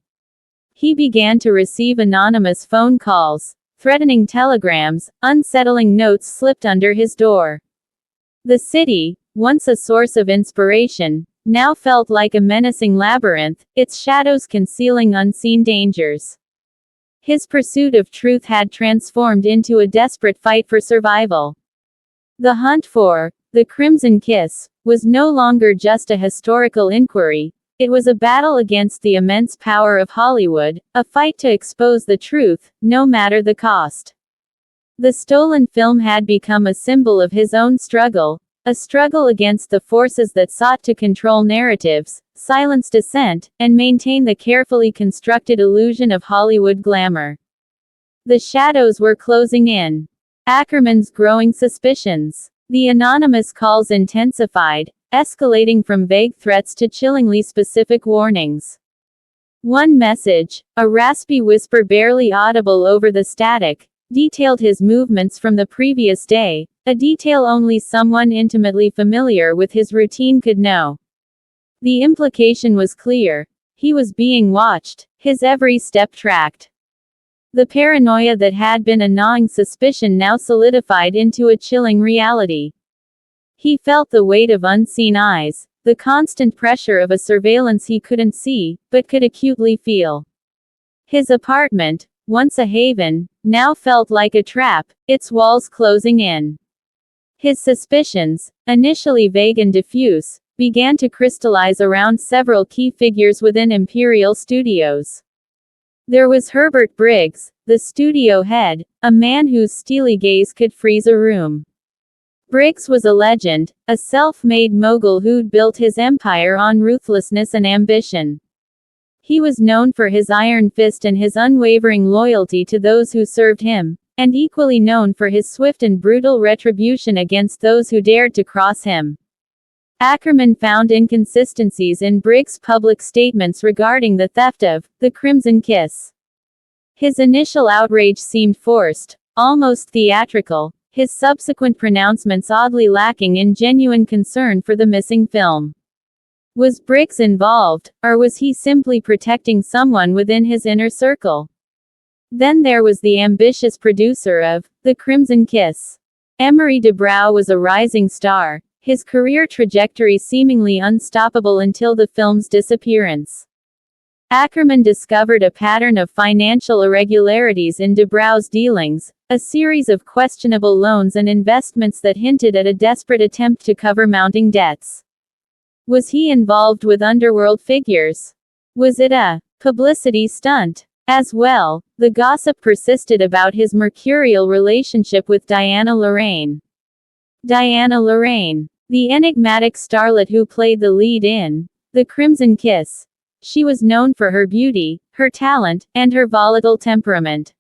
He began to receive anonymous phone calls, threatening telegrams, unsettling notes slipped under his door. The city, once a source of inspiration, now felt like a menacing labyrinth, its shadows concealing unseen dangers. His pursuit of truth had transformed into a desperate fight for survival. The hunt for the Crimson Kiss was no longer just a historical inquiry, it was a battle against the immense power of Hollywood, a fight to expose the truth, no matter the cost. The stolen film had become a symbol of his own struggle, a struggle against the forces that sought to control narratives, silence dissent, and maintain the carefully constructed illusion of Hollywood glamour. The shadows were closing in. Ackerman's growing suspicions. The anonymous calls intensified, escalating from vague threats to chillingly specific warnings. One message, a raspy whisper barely audible over the static, detailed his movements from the previous day, a detail only someone intimately familiar with his routine could know. The implication was clear. He was being watched, his every step tracked. The paranoia that had been a gnawing suspicion now solidified into a chilling reality. He felt the weight of unseen eyes, the constant pressure of a surveillance he couldn't see, but could acutely feel. His apartment, once a haven, now felt like a trap, its walls closing in. His suspicions, initially vague and diffuse, began to crystallize around several key figures within Imperial Studios. There was Herbert Briggs, the studio head, a man whose steely gaze could freeze a room. Briggs was a legend, a self-made mogul who'd built his empire on ruthlessness and ambition. He was known for his iron fist and his unwavering loyalty to those who served him, and equally known for his swift and brutal retribution against those who dared to cross him. Ackerman found inconsistencies in Briggs' public statements regarding the theft of the Crimson Kiss. His initial outrage seemed forced, almost theatrical, his subsequent pronouncements oddly lacking in genuine concern for the missing film. Was Briggs involved, or was he simply protecting someone within his inner circle? Then there was the ambitious producer of The Crimson Kiss. Emery DeBrow was a rising star, his career trajectory seemingly unstoppable until the film's disappearance. Ackerman discovered a pattern of financial irregularities in DeBrow's dealings, a series of questionable loans and investments that hinted at a desperate attempt to cover mounting debts. Was he involved with underworld figures? Was it a publicity stunt? As well, the gossip persisted about his mercurial relationship with Diana Lorraine. Diana Lorraine, the enigmatic starlet who played the lead in The Crimson Kiss. She was known for her beauty, her talent, and her volatile temperament.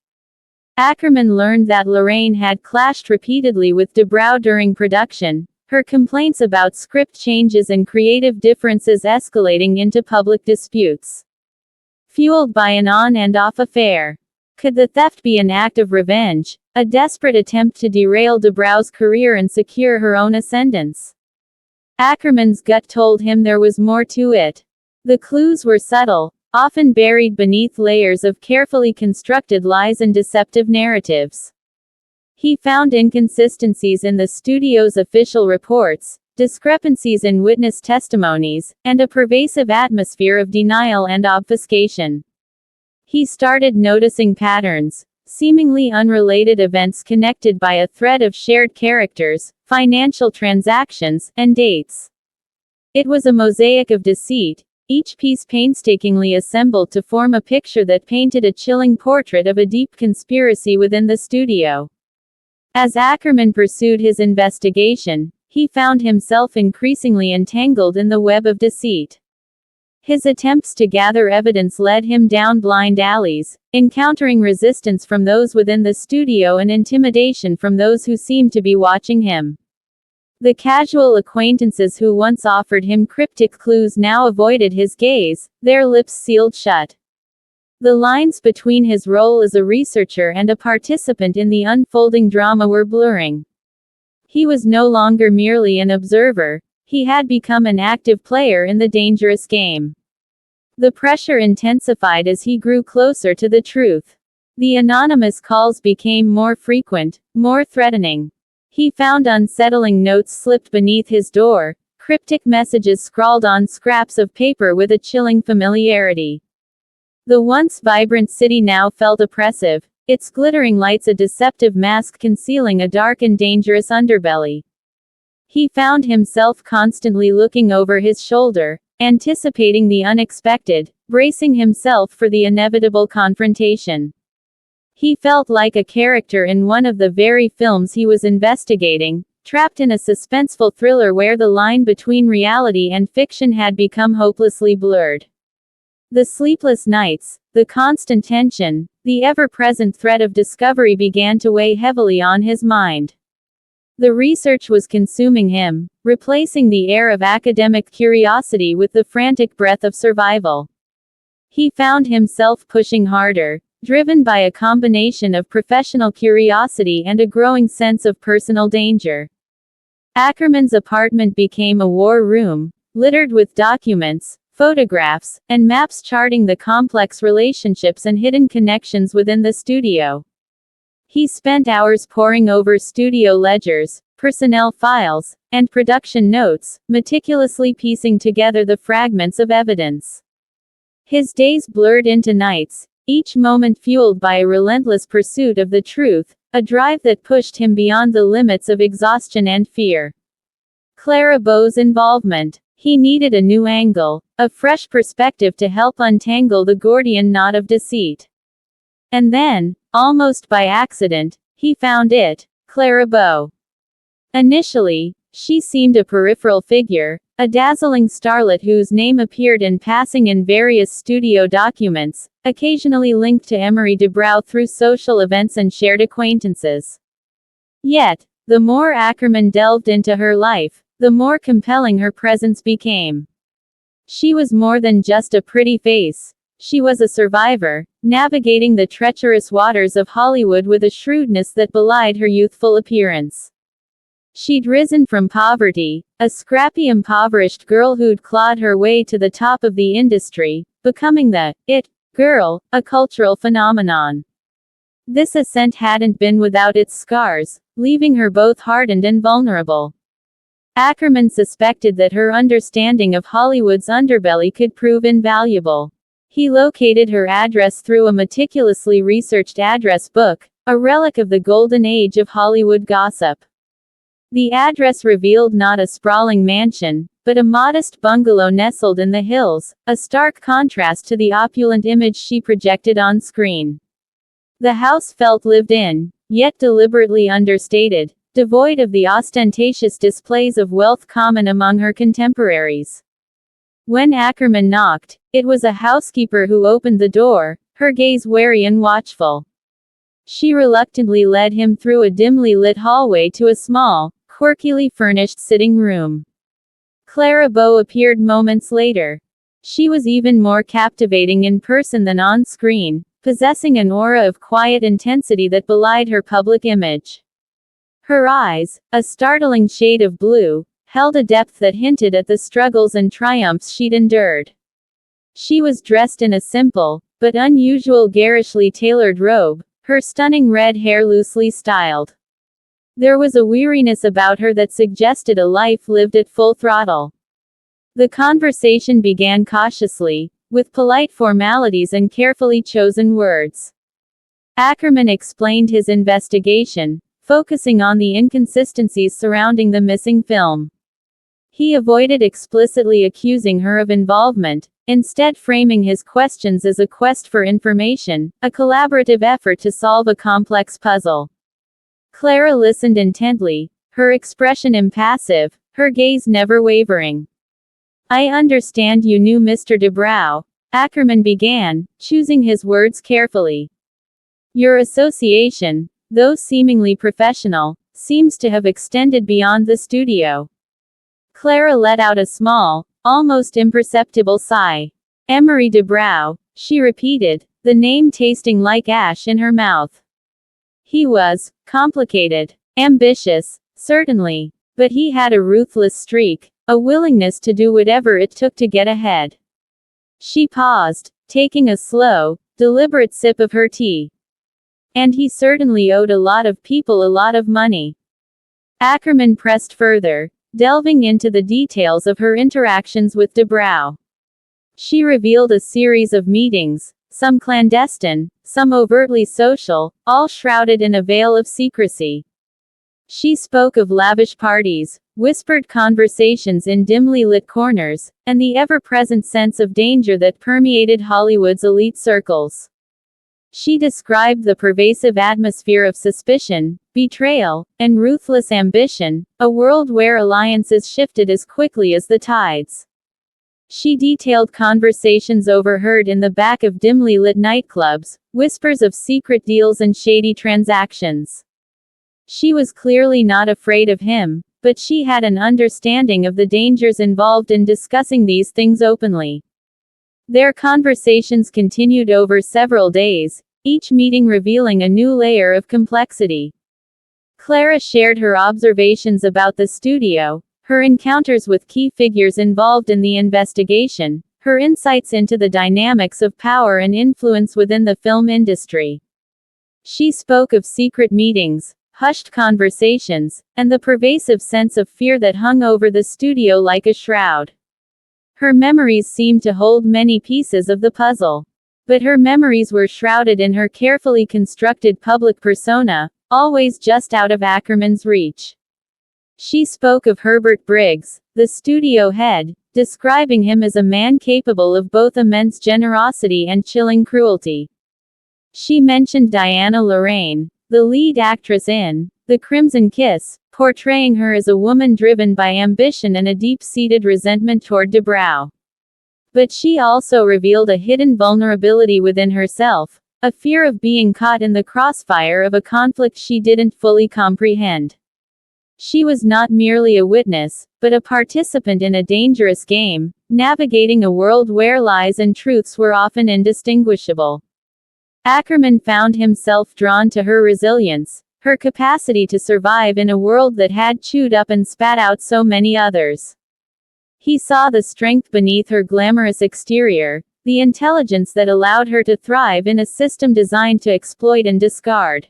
Ackerman learned that Lorraine had clashed repeatedly with DeBrow during production, her complaints about script changes and creative differences escalating into public disputes. Fueled by an on and off affair. Could the theft be an act of revenge, a desperate attempt to derail DeBrow's career and secure her own ascendance? Ackerman's gut told him there was more to it. The clues were subtle, often buried beneath layers of carefully constructed lies and deceptive narratives. He found inconsistencies in the studio's official reports, discrepancies in witness testimonies, and a pervasive atmosphere of denial and obfuscation. He started noticing patterns, seemingly unrelated events connected by a thread of shared characters, financial transactions, and dates. It was a mosaic of deceit, each piece painstakingly assembled to form a picture that painted a chilling portrait of a deep conspiracy within the studio. As Ackerman pursued his investigation, he found himself increasingly entangled in the web of deceit. His attempts to gather evidence led him down blind alleys, encountering resistance from those within the studio and intimidation from those who seemed to be watching him. The casual acquaintances who once offered him cryptic clues now avoided his gaze, their lips sealed shut. The lines between his role as a researcher and a participant in the unfolding drama were blurring. He was no longer merely an observer, he had become an active player in the dangerous game. The pressure intensified as he grew closer to the truth. The anonymous calls became more frequent, more threatening. He found unsettling notes slipped beneath his door, cryptic messages scrawled on scraps of paper with a chilling familiarity. The once vibrant city now felt oppressive, its glittering lights a deceptive mask concealing a dark and dangerous underbelly. He found himself constantly looking over his shoulder, anticipating the unexpected, bracing himself for the inevitable confrontation. He felt like a character in one of the very films he was investigating, trapped in a suspenseful thriller where the line between reality and fiction had become hopelessly blurred. The sleepless nights, the constant tension, the ever-present threat of discovery began to weigh heavily on his mind. The research was consuming him, replacing the air of academic curiosity with the frantic breath of survival. He found himself pushing harder, driven by a combination of professional curiosity and a growing sense of personal danger. Ackerman's apartment became a war room, littered with documents, photographs, and maps charting the complex relationships and hidden connections within the studio. He spent hours poring over studio ledgers, personnel files, and production notes, meticulously piecing together the fragments of evidence. His days blurred into nights, each moment fueled by a relentless pursuit of the truth, a drive that pushed him beyond the limits of exhaustion and fear. Clara Bow's involvement. He needed a new angle, a fresh perspective to help untangle the Gordian knot of deceit. And then, almost by accident, he found it, Clara Bow. Initially, she seemed a peripheral figure, a dazzling starlet whose name appeared in passing in various studio documents, occasionally linked to Emery DeBrow through social events and shared acquaintances. Yet, the more Ackerman delved into her life, the more compelling her presence became. She was more than just a pretty face. She was a survivor, navigating the treacherous waters of Hollywood with a shrewdness that belied her youthful appearance. She'd risen from poverty, a scrappy impoverished girl who'd clawed her way to the top of the industry, becoming the it girl, a cultural phenomenon. This ascent hadn't been without its scars, leaving her both hardened and vulnerable. Ackerman suspected that her understanding of Hollywood's underbelly could prove invaluable. He located her address through a meticulously researched address book, a relic of the golden age of Hollywood gossip. The address revealed not a sprawling mansion, but a modest bungalow nestled in the hills, a stark contrast to the opulent image she projected on screen. The house felt lived in, yet deliberately understated, devoid of the ostentatious displays of wealth common among her contemporaries. When Ackerman knocked, it was a housekeeper who opened the door, her gaze wary and watchful. She reluctantly led him through a dimly lit hallway to a small, quirkily furnished sitting room. Clara Bow appeared moments later. She was even more captivating in person than on screen, possessing an aura of quiet intensity that belied her public image. Her eyes, a startling shade of blue, held a depth that hinted at the struggles and triumphs she'd endured. She was dressed in a simple, but unusual garishly tailored robe, her stunning red hair loosely styled. There was a weariness about her that suggested a life lived at full throttle. The conversation began cautiously, with polite formalities and carefully chosen words. Ackerman explained his investigation, focusing on the inconsistencies surrounding the missing film. He avoided explicitly accusing her of involvement, instead framing his questions as a quest for information, a collaborative effort to solve a complex puzzle. Clara listened intently, her expression impassive, her gaze never wavering. "I understand you knew Mr. de Brow," Ackerman began, choosing his words carefully. "Your association, though seemingly professional, seems to have extended beyond the studio." Clara let out a small, almost imperceptible sigh. "Emery de Brow," she repeated, the name tasting like ash in her mouth. "He was complicated, ambitious, certainly, but he had a ruthless streak, a willingness to do whatever it took to get ahead." She paused, taking a slow, deliberate sip of her tea. "And he certainly owed a lot of people a lot of money." Ackerman pressed further, delving into the details of her interactions with de Brow. She revealed a series of meetings, some clandestine, some overtly social, all shrouded in a veil of secrecy. She spoke of lavish parties, whispered conversations in dimly lit corners, and the ever-present sense of danger that permeated Hollywood's elite circles. She described the pervasive atmosphere of suspicion, betrayal, and ruthless ambition, a world where alliances shifted as quickly as the tides. She detailed conversations overheard in the back of dimly lit nightclubs, whispers of secret deals and shady transactions. She was clearly not afraid of him, but she had an understanding of the dangers involved in discussing these things openly. Their conversations continued over several days, each meeting revealing a new layer of complexity. Clara shared her observations about the studio, her encounters with key figures involved in the investigation, her insights into the dynamics of power and influence within the film industry. She spoke of secret meetings, hushed conversations, and the pervasive sense of fear that hung over the studio like a shroud. Her memories seemed to hold many pieces of the puzzle. But her memories were shrouded in her carefully constructed public persona, always just out of Ackerman's reach. She spoke of Herbert Briggs, the studio head, describing him as a man capable of both immense generosity and chilling cruelty. She mentioned Diana Lorraine, the lead actress in The Crimson Kiss, portraying her as a woman driven by ambition and a deep-seated resentment toward de Brow. But she also revealed a hidden vulnerability within herself, a fear of being caught in the crossfire of a conflict she didn't fully comprehend. She was not merely a witness, but a participant in a dangerous game, navigating a world where lies and truths were often indistinguishable. Ackerman found himself drawn to her resilience, her capacity to survive in a world that had chewed up and spat out so many others. He saw the strength beneath her glamorous exterior, the intelligence that allowed her to thrive in a system designed to exploit and discard.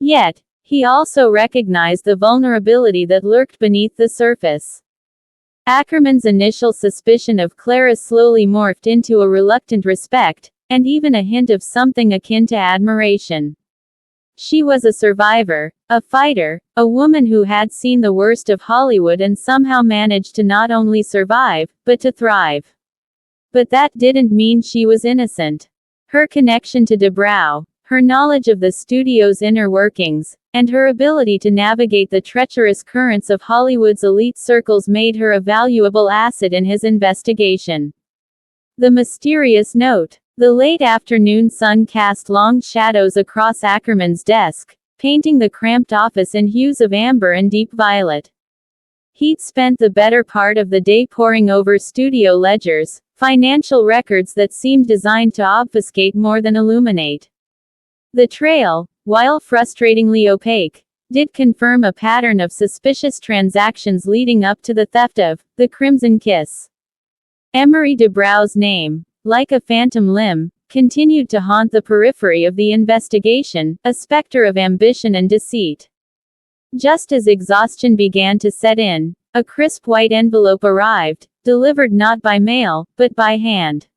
Yet, he also recognized the vulnerability that lurked beneath the surface. Ackerman's initial suspicion of Clara slowly morphed into a reluctant respect, and even a hint of something akin to admiration. She was a survivor, a fighter, a woman who had seen the worst of Hollywood and somehow managed to not only survive, but to thrive. But that didn't mean she was innocent. Her connection to DeBrow, her knowledge of the studio's inner workings, and her ability to navigate the treacherous currents of Hollywood's elite circles made her a valuable asset in his investigation. The mysterious note. The late afternoon sun cast long shadows across Ackerman's desk, painting the cramped office in hues of amber and deep violet. He'd spent the better part of the day poring over studio ledgers, financial records that seemed designed to obfuscate more than illuminate. The trail, while frustratingly opaque, did confirm a pattern of suspicious transactions leading up to the theft of the Crimson Kiss. Emery DeBrow's name, like a phantom limb, continued to haunt the periphery of the investigation, a specter of ambition and deceit. Just as exhaustion began to set in, a crisp white envelope arrived, delivered not by mail, but by hand.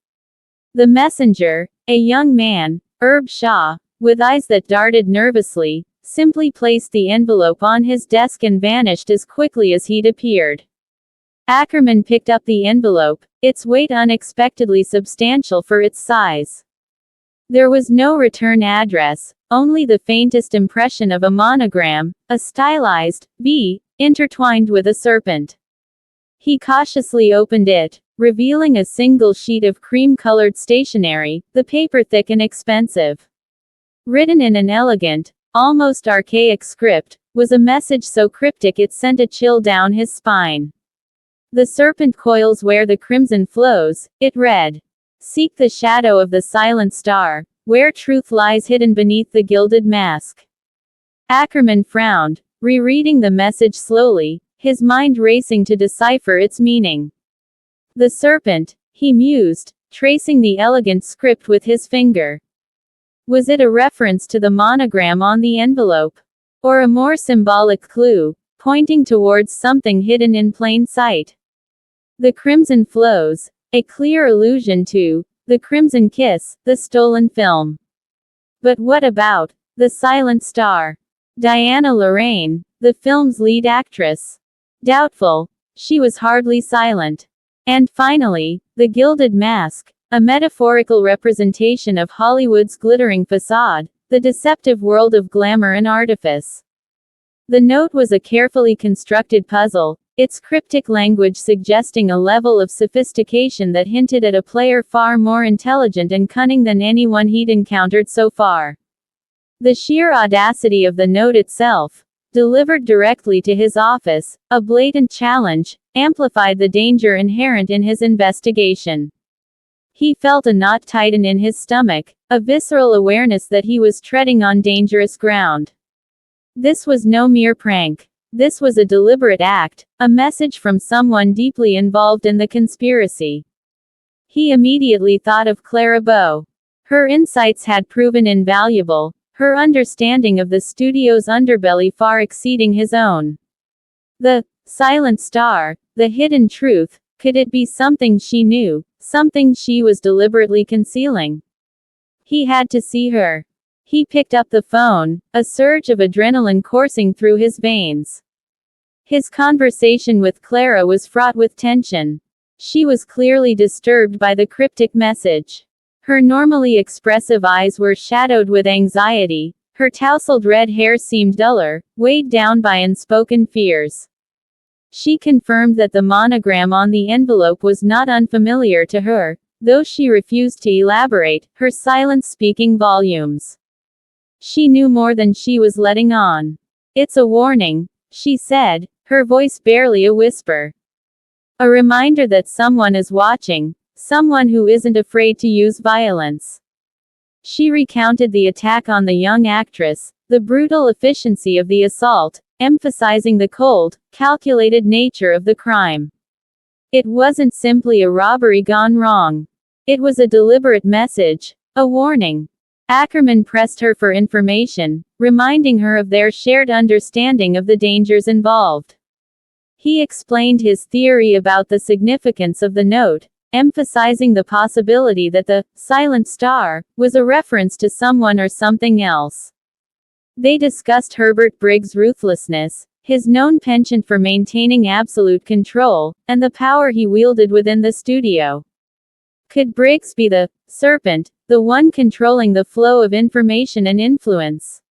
The messenger, a young man, Herb Shaw, with eyes that darted nervously, simply placed the envelope on his desk and vanished as quickly as he'd appeared. Ackerman picked up the envelope, its weight unexpectedly substantial for its size. There was no return address, only the faintest impression of a monogram, a stylized V, intertwined with a serpent. He cautiously opened it, revealing a single sheet of cream-colored stationery, the paper thick and expensive. Written in an elegant, almost archaic script, was a message so cryptic it sent a chill down his spine. The serpent coils where the crimson flows, it read. Seek the shadow of the silent star, where truth lies hidden beneath the gilded mask. Ackerman frowned, rereading the message slowly, his mind racing to decipher its meaning. The serpent, he mused, tracing the elegant script with his finger. Was it a reference to the monogram on the envelope? Or a more symbolic clue, pointing towards something hidden in plain sight? The crimson flows, a clear allusion to the Crimson Kiss, the stolen film. But what about the silent star? Diana Lorraine, the film's lead actress. Doubtful. She was hardly silent. And finally, the gilded mask, a metaphorical representation of Hollywood's glittering facade, the deceptive world of glamour and artifice. The note was a carefully constructed puzzle, its cryptic language suggesting a level of sophistication that hinted at a player far more intelligent and cunning than anyone he'd encountered so far. The sheer audacity of the note itself, delivered directly to his office, a blatant challenge, amplified the danger inherent in his investigation. He felt a knot tighten in his stomach, a visceral awareness that he was treading on dangerous ground. This was no mere prank. This was a deliberate act, a message from someone deeply involved in the conspiracy. He immediately thought of Clara Bow. Her insights had proven invaluable, her understanding of the studio's underbelly far exceeding his own. The silent star, the hidden truth, could it be something she knew, something she was deliberately concealing? He had to see her. He picked up the phone, a surge of adrenaline coursing through his veins. His conversation with Clara was fraught with tension. She was clearly disturbed by the cryptic message. Her normally expressive eyes were shadowed with anxiety, her tousled red hair seemed duller, weighed down by unspoken fears. She confirmed that the monogram on the envelope was not unfamiliar to her, though she refused to elaborate, her silence speaking volumes. She knew more than she was letting on. It's a warning, she said, her voice barely a whisper. A reminder that someone is watching, someone who isn't afraid to use violence. She recounted the attack on the young actress, the brutal efficiency of the assault, emphasizing the cold, calculated nature of the crime. It wasn't simply a robbery gone wrong. It was a deliberate message, a warning. Ackerman pressed her for information, reminding her of their shared understanding of the dangers involved. He explained his theory about the significance of the note, emphasizing the possibility that the silent star was a reference to someone or something else. They discussed Herbert Briggs' ruthlessness, his known penchant for maintaining absolute control, and the power he wielded within the studio. Could Briggs be the serpent, the one controlling the flow of information and influence?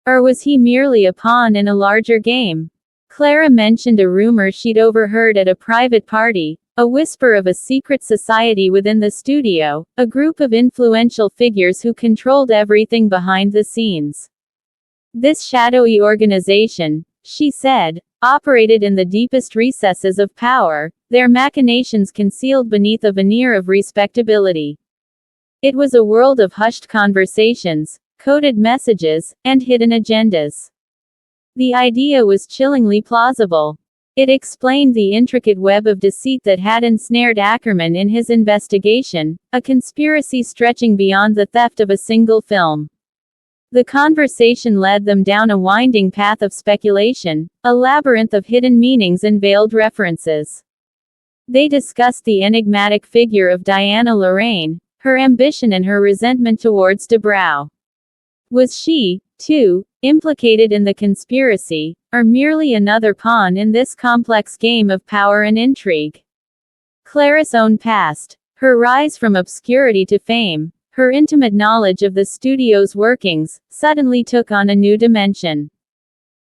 Or was he merely a pawn in a larger game? Clara mentioned a rumor she'd overheard at a private party, a whisper of a secret society within the studio, a group of influential figures who controlled everything behind the scenes. This shadowy organization, she said, operated in the deepest recesses of power, their machinations concealed beneath a veneer of respectability. It was a world of hushed conversations, coded messages, and hidden agendas. The idea was chillingly plausible. It explained the intricate web of deceit that had ensnared Ackerman in his investigation, a conspiracy stretching beyond the theft of a single film. The conversation led them down a winding path of speculation, a labyrinth of hidden meanings and veiled references. They discussed the enigmatic figure of Diana Lorraine, her ambition and her resentment towards DeBrow. Was she, too, implicated in the conspiracy, or merely another pawn in this complex game of power and intrigue? Clara's own past, her rise from obscurity to fame, her intimate knowledge of the studio's workings, suddenly took on a new dimension.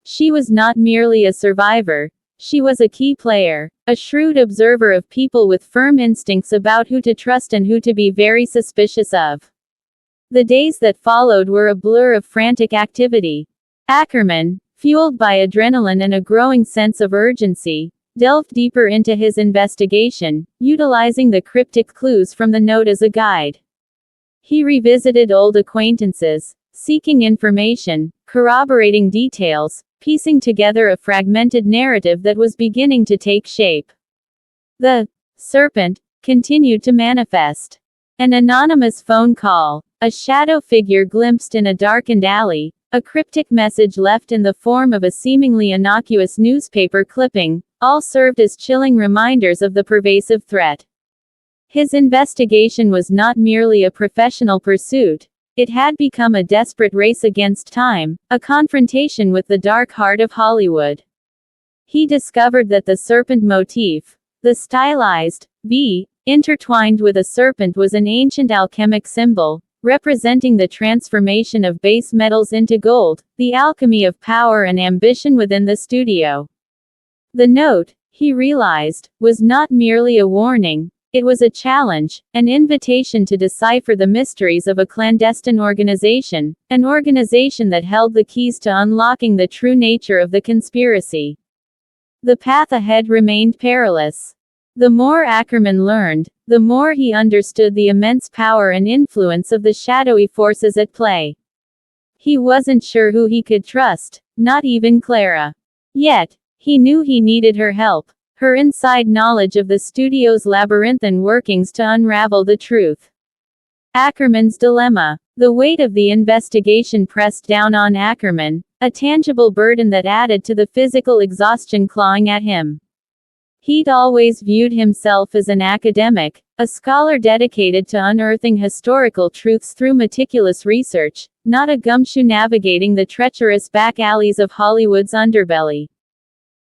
She was not merely a survivor, she was a key player, a shrewd observer of people with firm instincts about who to trust and who to be very suspicious of. The days that followed were a blur of frantic activity. Ackerman, fueled by adrenaline and a growing sense of urgency, delved deeper into his investigation, utilizing the cryptic clues from the note as a guide. He revisited old acquaintances, seeking information, corroborating details, piecing together a fragmented narrative that was beginning to take shape. The serpent continued to manifest. An anonymous phone call, a shadow figure glimpsed in a darkened alley, a cryptic message left in the form of a seemingly innocuous newspaper clipping, all served as chilling reminders of the pervasive threat. His investigation was not merely a professional pursuit, it had become a desperate race against time, a confrontation with the dark heart of Hollywood. He discovered that the serpent motif, the stylized V, intertwined with a serpent, was an ancient alchemic symbol, representing the transformation of base metals into gold, the alchemy of power and ambition within the studio. The note, he realized, was not merely a warning, it was a challenge, an invitation to decipher the mysteries of a clandestine organization, an organization that held the keys to unlocking the true nature of the conspiracy. The path ahead remained perilous. The more Ackerman learned, the more he understood the immense power and influence of the shadowy forces at play. He wasn't sure who he could trust, not even Clara. Yet, he knew he needed her help, her inside knowledge of the studio's labyrinthine workings to unravel the truth. Ackerman's dilemma. The weight of the investigation pressed down on Ackerman, a tangible burden that added to the physical exhaustion clawing at him. He'd always viewed himself as an academic, a scholar dedicated to unearthing historical truths through meticulous research, not a gumshoe navigating the treacherous back alleys of Hollywood's underbelly.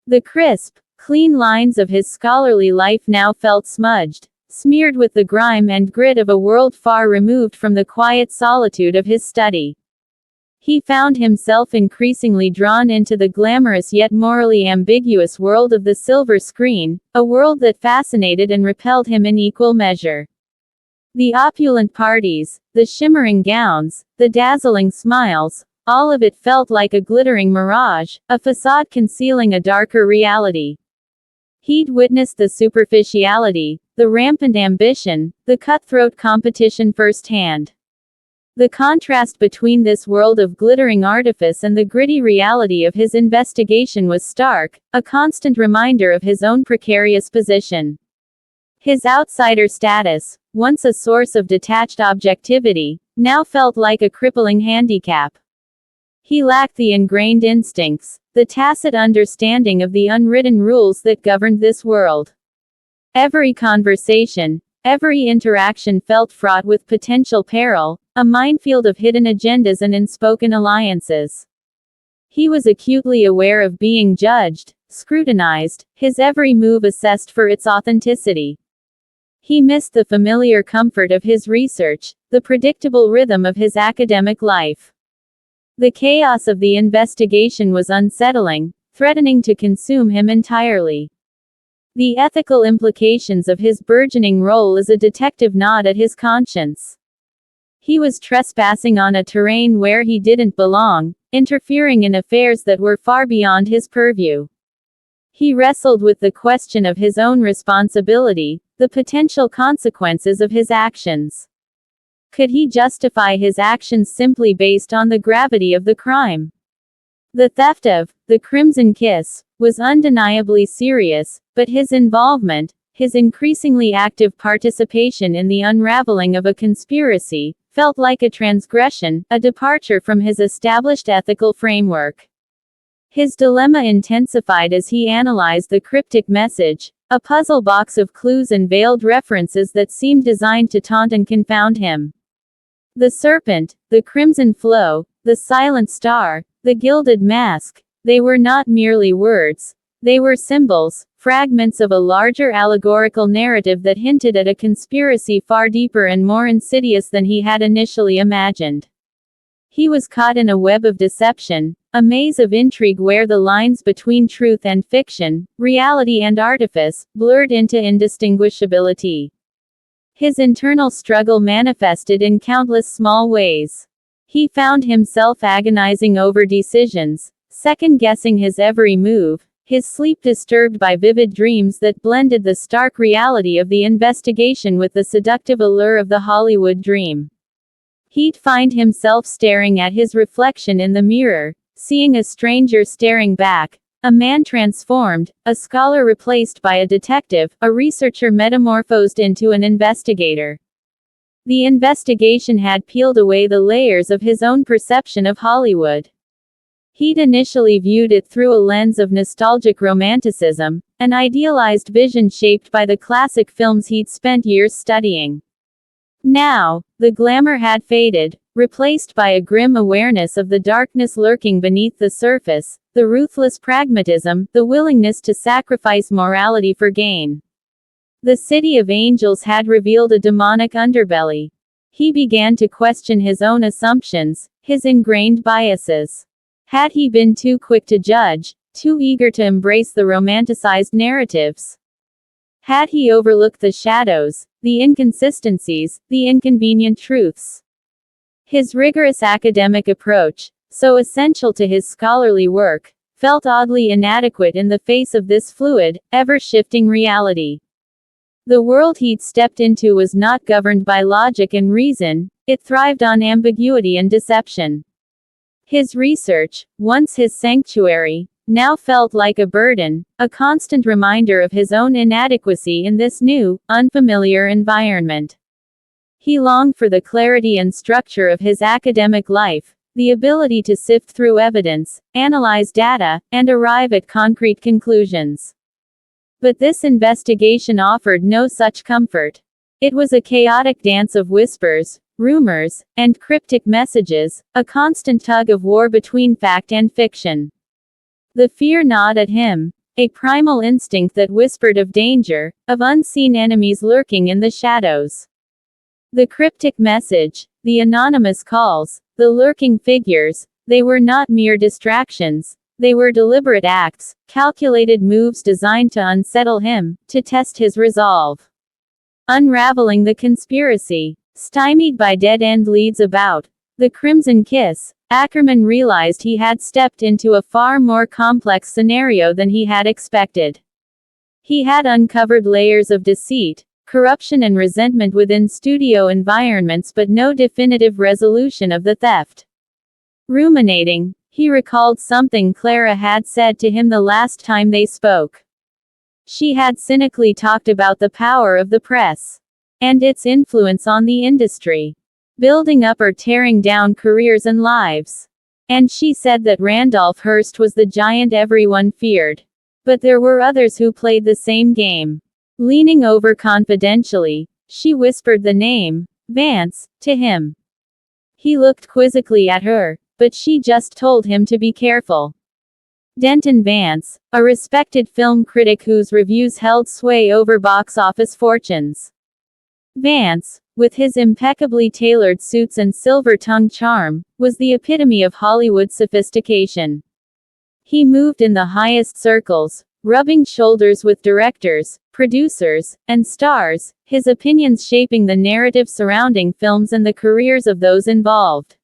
The crisp, clean lines of his scholarly life now felt smudged, smeared with the grime and grit of a world far removed from the quiet solitude of his study. He found himself increasingly drawn into the glamorous yet morally ambiguous world of the silver screen, a world that fascinated and repelled him in equal measure. The opulent parties, the shimmering gowns, the dazzling smiles, all of it felt like a glittering mirage, a facade concealing a darker reality. He'd witnessed the superficiality, the rampant ambition, the cutthroat competition firsthand. The contrast between this world of glittering artifice and the gritty reality of his investigation was stark, a constant reminder of his own precarious position. His outsider status, once a source of detached objectivity, now felt like a crippling handicap. He lacked the ingrained instincts, the tacit understanding of the unwritten rules that governed this world. Every conversation, every interaction felt fraught with potential peril, a minefield of hidden agendas and unspoken alliances. He was acutely aware of being judged, scrutinized, his every move assessed for its authenticity. He missed the familiar comfort of his research, the predictable rhythm of his academic life. The chaos of the investigation was unsettling, threatening to consume him entirely. The ethical implications of his burgeoning role as a detective gnawed at his conscience. He was trespassing on a terrain where he didn't belong, interfering in affairs that were far beyond his purview. He wrestled with the question of his own responsibility, the potential consequences of his actions. Could he justify his actions simply based on the gravity of the crime? The theft of the Crimson Kiss was undeniably serious, but his involvement, his increasingly active participation in the unraveling of a conspiracy, felt like a transgression, a departure from his established ethical framework. His dilemma intensified as he analyzed the cryptic message, a puzzle box of clues and veiled references that seemed designed to taunt and confound him. The serpent, the crimson flow, the silent star, the gilded mask, they were not merely words. They were symbols, fragments of a larger allegorical narrative that hinted at a conspiracy far deeper and more insidious than he had initially imagined. He was caught in a web of deception, a maze of intrigue where the lines between truth and fiction, reality and artifice, blurred into indistinguishability. His internal struggle manifested in countless small ways. He found himself agonizing over decisions, second-guessing his every move, his sleep disturbed by vivid dreams that blended the stark reality of the investigation with the seductive allure of the Hollywood dream. He'd find himself staring at his reflection in the mirror, seeing a stranger staring back, a man transformed, a scholar replaced by a detective, a researcher metamorphosed into an investigator. The investigation had peeled away the layers of his own perception of Hollywood. He'd initially viewed it through a lens of nostalgic romanticism, an idealized vision shaped by the classic films he'd spent years studying. Now, the glamour had faded, replaced by a grim awareness of the darkness lurking beneath the surface, the ruthless pragmatism, the willingness to sacrifice morality for gain. The City of Angels had revealed a demonic underbelly. He began to question his own assumptions, his ingrained biases. Had he been too quick to judge, too eager to embrace the romanticized narratives? Had he overlooked the shadows, the inconsistencies, the inconvenient truths? His rigorous academic approach, so essential to his scholarly work, felt oddly inadequate in the face of this fluid, ever-shifting reality. The world he'd stepped into was not governed by logic and reason, it thrived on ambiguity and deception. His research, once his sanctuary, now felt like a burden, a constant reminder of his own inadequacy in this new, unfamiliar environment. He longed for the clarity and structure of his academic life, the ability to sift through evidence, analyze data, and arrive at concrete conclusions. But this investigation offered no such comfort. It was a chaotic dance of whispers, rumors, and cryptic messages, a constant tug-of-war between fact and fiction. The fear gnawed at him, a primal instinct that whispered of danger, of unseen enemies lurking in the shadows. The cryptic message, the anonymous calls, the lurking figures, they were not mere distractions, they were deliberate acts, calculated moves designed to unsettle him, to test his resolve. Unraveling the conspiracy. Stymied by dead-end leads about the Crimson Kiss, Ackerman realized he had stepped into a far more complex scenario than he had expected. He had uncovered layers of deceit, corruption and resentment within studio environments, but no definitive resolution of the theft. Ruminating, he recalled something Clara had said to him the last time they spoke. She had cynically talked about the power of the press and its influence on the industry, building up or tearing down careers and lives. And she said that Randolph Hearst was the giant everyone feared. But there were others who played the same game. Leaning over confidentially, she whispered the name, Vance, to him. He looked quizzically at her, but she just told him to be careful. Denton Vance, a respected film critic whose reviews held sway over box office fortunes. Vance, with his impeccably tailored suits and silver-tongued charm, was the epitome of Hollywood sophistication. He moved in the highest circles, rubbing shoulders with directors, producers, and stars, his opinions shaping the narrative surrounding films and the careers of those involved.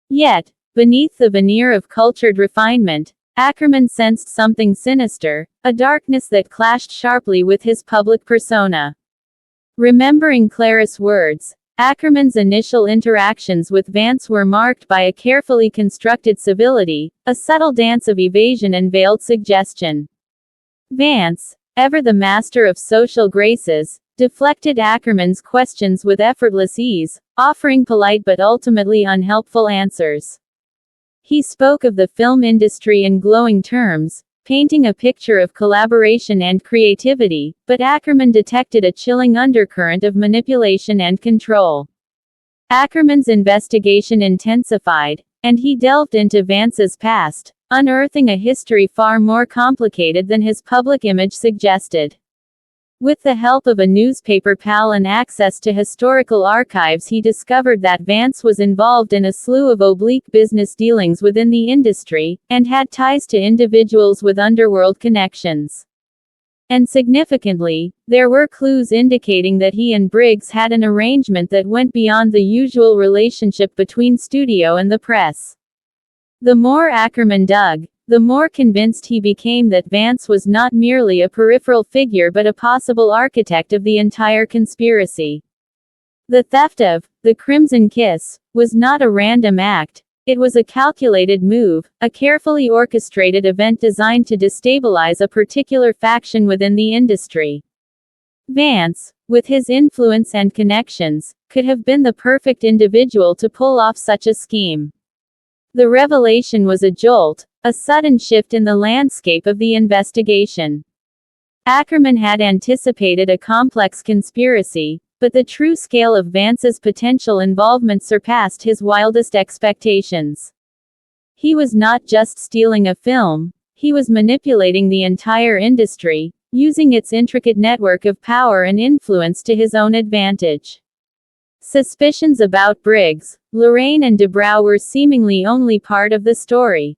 Yet, beneath the veneer of cultured refinement, Ackerman sensed something sinister, a darkness that clashed sharply with his public persona. Remembering Clara's words, Ackerman's initial interactions with Vance were marked by a carefully constructed civility, a subtle dance of evasion and veiled suggestion. Vance, ever the master of social graces, deflected Ackerman's questions with effortless ease, offering polite but ultimately unhelpful answers. He spoke of the film industry in glowing terms, painting a picture of collaboration and creativity, but Ackerman detected a chilling undercurrent of manipulation and control. Ackerman's investigation intensified, and he delved into Vance's past, unearthing a history far more complicated than his public image suggested. With the help of a newspaper pal and access to historical archives, he discovered that Vance was involved in a slew of oblique business dealings within the industry, and had ties to individuals with underworld connections. And significantly, there were clues indicating that he and Briggs had an arrangement that went beyond the usual relationship between studio and the press. The more Ackerman dug, the more convinced he became that Vance was not merely a peripheral figure but a possible architect of the entire conspiracy. The theft of the Crimson Kiss was not a random act, it was a calculated move, a carefully orchestrated event designed to destabilize a particular faction within the industry. Vance, with his influence and connections, could have been the perfect individual to pull off such a scheme. The revelation was a jolt, a sudden shift in the landscape of the investigation. Ackerman had anticipated a complex conspiracy, but the true scale of Vance's potential involvement surpassed his wildest expectations. He was not just stealing a film, he was manipulating the entire industry, using its intricate network of power and influence to his own advantage. Suspicions about Briggs, Lorraine and DeBrow were seemingly only part of the story.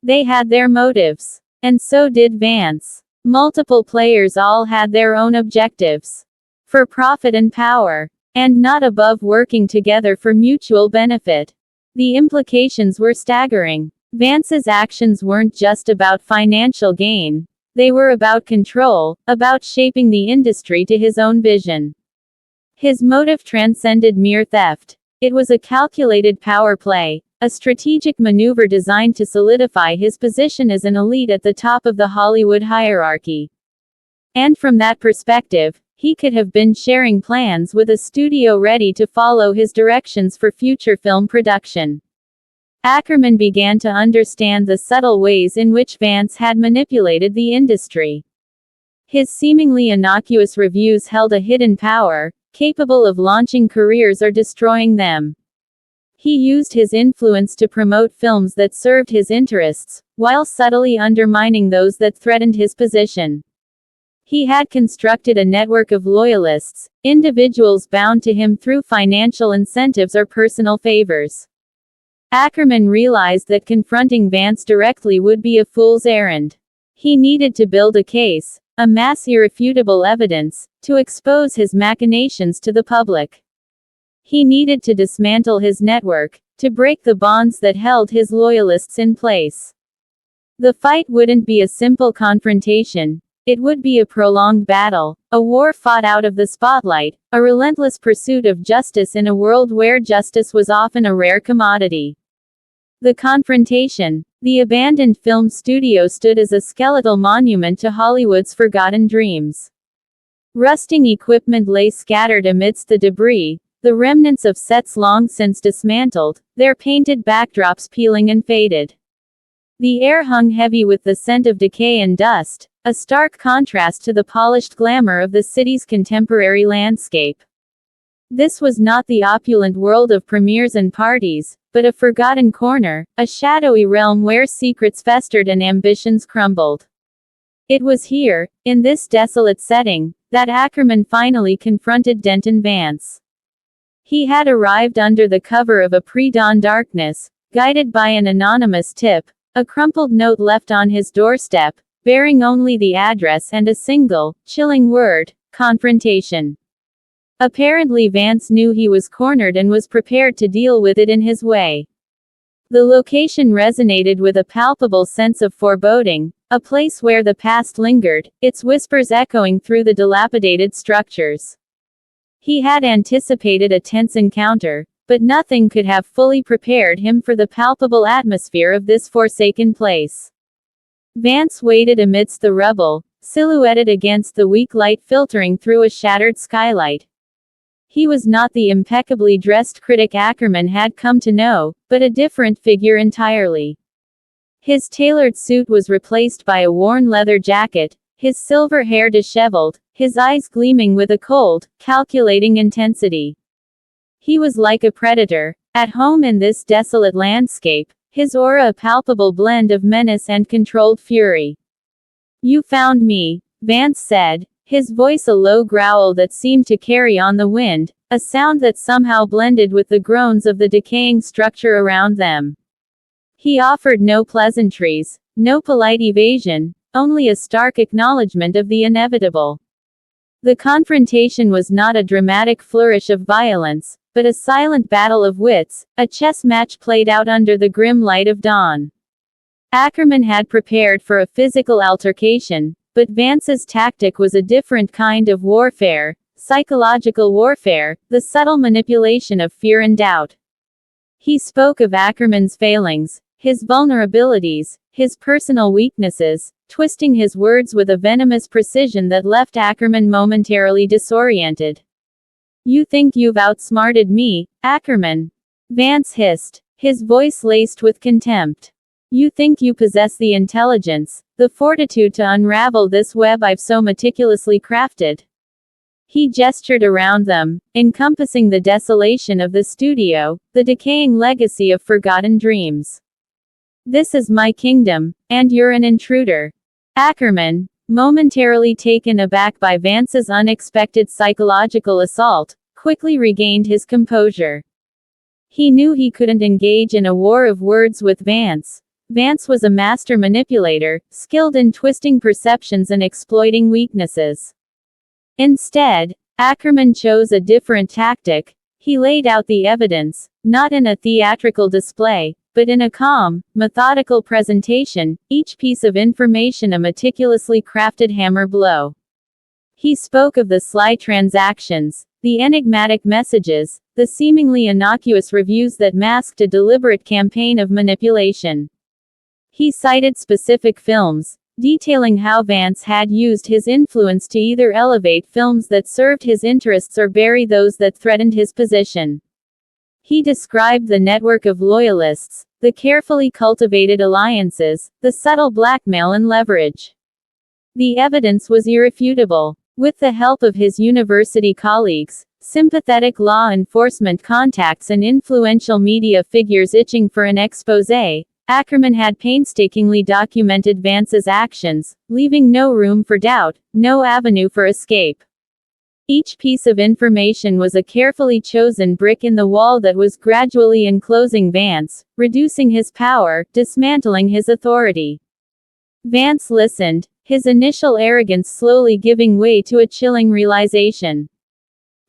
They had their motives. And so did Vance. Multiple players all had their own objectives. For profit and power. And not above working together for mutual benefit. The implications were staggering. Vance's actions weren't just about financial gain. They were about control, about shaping the industry to his own vision. His motive transcended mere theft. It was a calculated power play, a strategic maneuver designed to solidify his position as an elite at the top of the Hollywood hierarchy. And from that perspective, he could have been sharing plans with a studio ready to follow his directions for future film production. Ackerman began to understand the subtle ways in which Vance had manipulated the industry. His seemingly innocuous reviews held a hidden power, capable of launching careers or destroying them. He used his influence to promote films that served his interests, while subtly undermining those that threatened his position. He had constructed a network of loyalists, individuals bound to him through financial incentives or personal favors. Ackerman realized that confronting Vance directly would be a fool's errand. He needed to build a case, amass irrefutable evidence, to expose his machinations to the public. He needed to dismantle his network, to break the bonds that held his loyalists in place. The fight wouldn't be a simple confrontation. It would be a prolonged battle, a war fought out of the spotlight, a relentless pursuit of justice in a world where justice was often a rare commodity. The confrontation. The abandoned film studio stood as a skeletal monument to Hollywood's forgotten dreams. Rusting equipment lay scattered amidst the debris, the remnants of sets long since dismantled, their painted backdrops peeling and faded. The air hung heavy with the scent of decay and dust, a stark contrast to the polished glamour of the city's contemporary landscape. This was not the opulent world of premieres and parties, but a forgotten corner, a shadowy realm where secrets festered and ambitions crumbled. It was here, in this desolate setting, that Ackerman finally confronted Denton Vance. He had arrived under the cover of a pre-dawn darkness, guided by an anonymous tip, a crumpled note left on his doorstep, bearing only the address and a single, chilling word: confrontation. Apparently Vance knew he was cornered and was prepared to deal with it in his way. The location resonated with a palpable sense of foreboding, a place where the past lingered, its whispers echoing through the dilapidated structures. He had anticipated a tense encounter, but nothing could have fully prepared him for the palpable atmosphere of this forsaken place. Vance waited amidst the rubble, silhouetted against the weak light filtering through a shattered skylight. He was not the impeccably dressed critic Ackerman had come to know, but a different figure entirely. His tailored suit was replaced by a worn leather jacket, his silver hair disheveled, his eyes gleaming with a cold, calculating intensity. He was like a predator, at home in this desolate landscape, his aura a palpable blend of menace and controlled fury. "You found me," Vance said, his voice a low growl that seemed to carry on the wind, a sound that somehow blended with the groans of the decaying structure around them. He offered no pleasantries, no polite evasion, only a stark acknowledgement of the inevitable. The confrontation was not a dramatic flourish of violence, but a silent battle of wits, a chess match played out under the grim light of dawn. Ackerman had prepared for a physical altercation, but Vance's tactic was a different kind of warfare, psychological warfare, the subtle manipulation of fear and doubt. He spoke of Ackerman's failings, his vulnerabilities, his personal weaknesses, twisting his words with a venomous precision that left Ackerman momentarily disoriented. "You think you've outsmarted me, Ackerman?" Vance hissed, his voice laced with contempt. "You think you possess the intelligence, the fortitude to unravel this web I've so meticulously crafted?" He gestured around them, encompassing the desolation of the studio, the decaying legacy of forgotten dreams. "This is my kingdom, and you're an intruder." Ackerman, momentarily taken aback by Vance's unexpected psychological assault, quickly regained his composure. He knew he couldn't engage in a war of words with Vance. Vance was a master manipulator, skilled in twisting perceptions and exploiting weaknesses. Instead, Ackerman chose a different tactic. He laid out the evidence, not in a theatrical display, but in a calm, methodical presentation, each piece of information a meticulously crafted hammer blow. He spoke of the sly transactions, the enigmatic messages, the seemingly innocuous reviews that masked a deliberate campaign of manipulation. He cited specific films, detailing how Vance had used his influence to either elevate films that served his interests or bury those that threatened his position. He described the network of loyalists, the carefully cultivated alliances, the subtle blackmail and leverage. The evidence was irrefutable. With the help of his university colleagues, sympathetic law enforcement contacts and influential media figures itching for an exposé, Ackerman had painstakingly documented Vance's actions, leaving no room for doubt, no avenue for escape. Each piece of information was a carefully chosen brick in the wall that was gradually enclosing Vance, reducing his power, dismantling his authority. Vance listened, his initial arrogance slowly giving way to a chilling realization.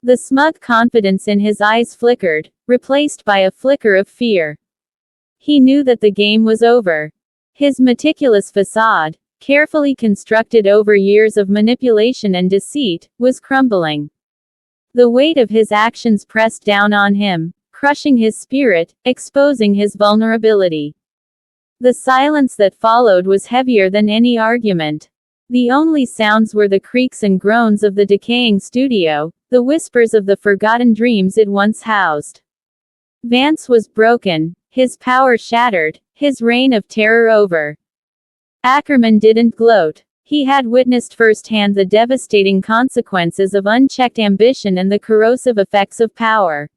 The smug confidence in his eyes flickered, replaced by a flicker of fear. He knew that the game was over. His meticulous facade, carefully constructed over years of manipulation and deceit, was crumbling. The weight of his actions pressed down on him, crushing his spirit, exposing his vulnerability. The silence that followed was heavier than any argument. The only sounds were the creaks and groans of the decaying studio, the whispers of the forgotten dreams it once housed. Vance was broken, his power shattered, his reign of terror over. Ackerman didn't gloat. He had witnessed firsthand the devastating consequences of unchecked ambition and the corrosive effects of power.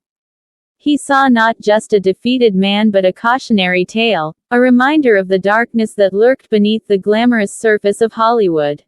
He saw not just a defeated man but a cautionary tale, a reminder of the darkness that lurked beneath the glamorous surface of Hollywood.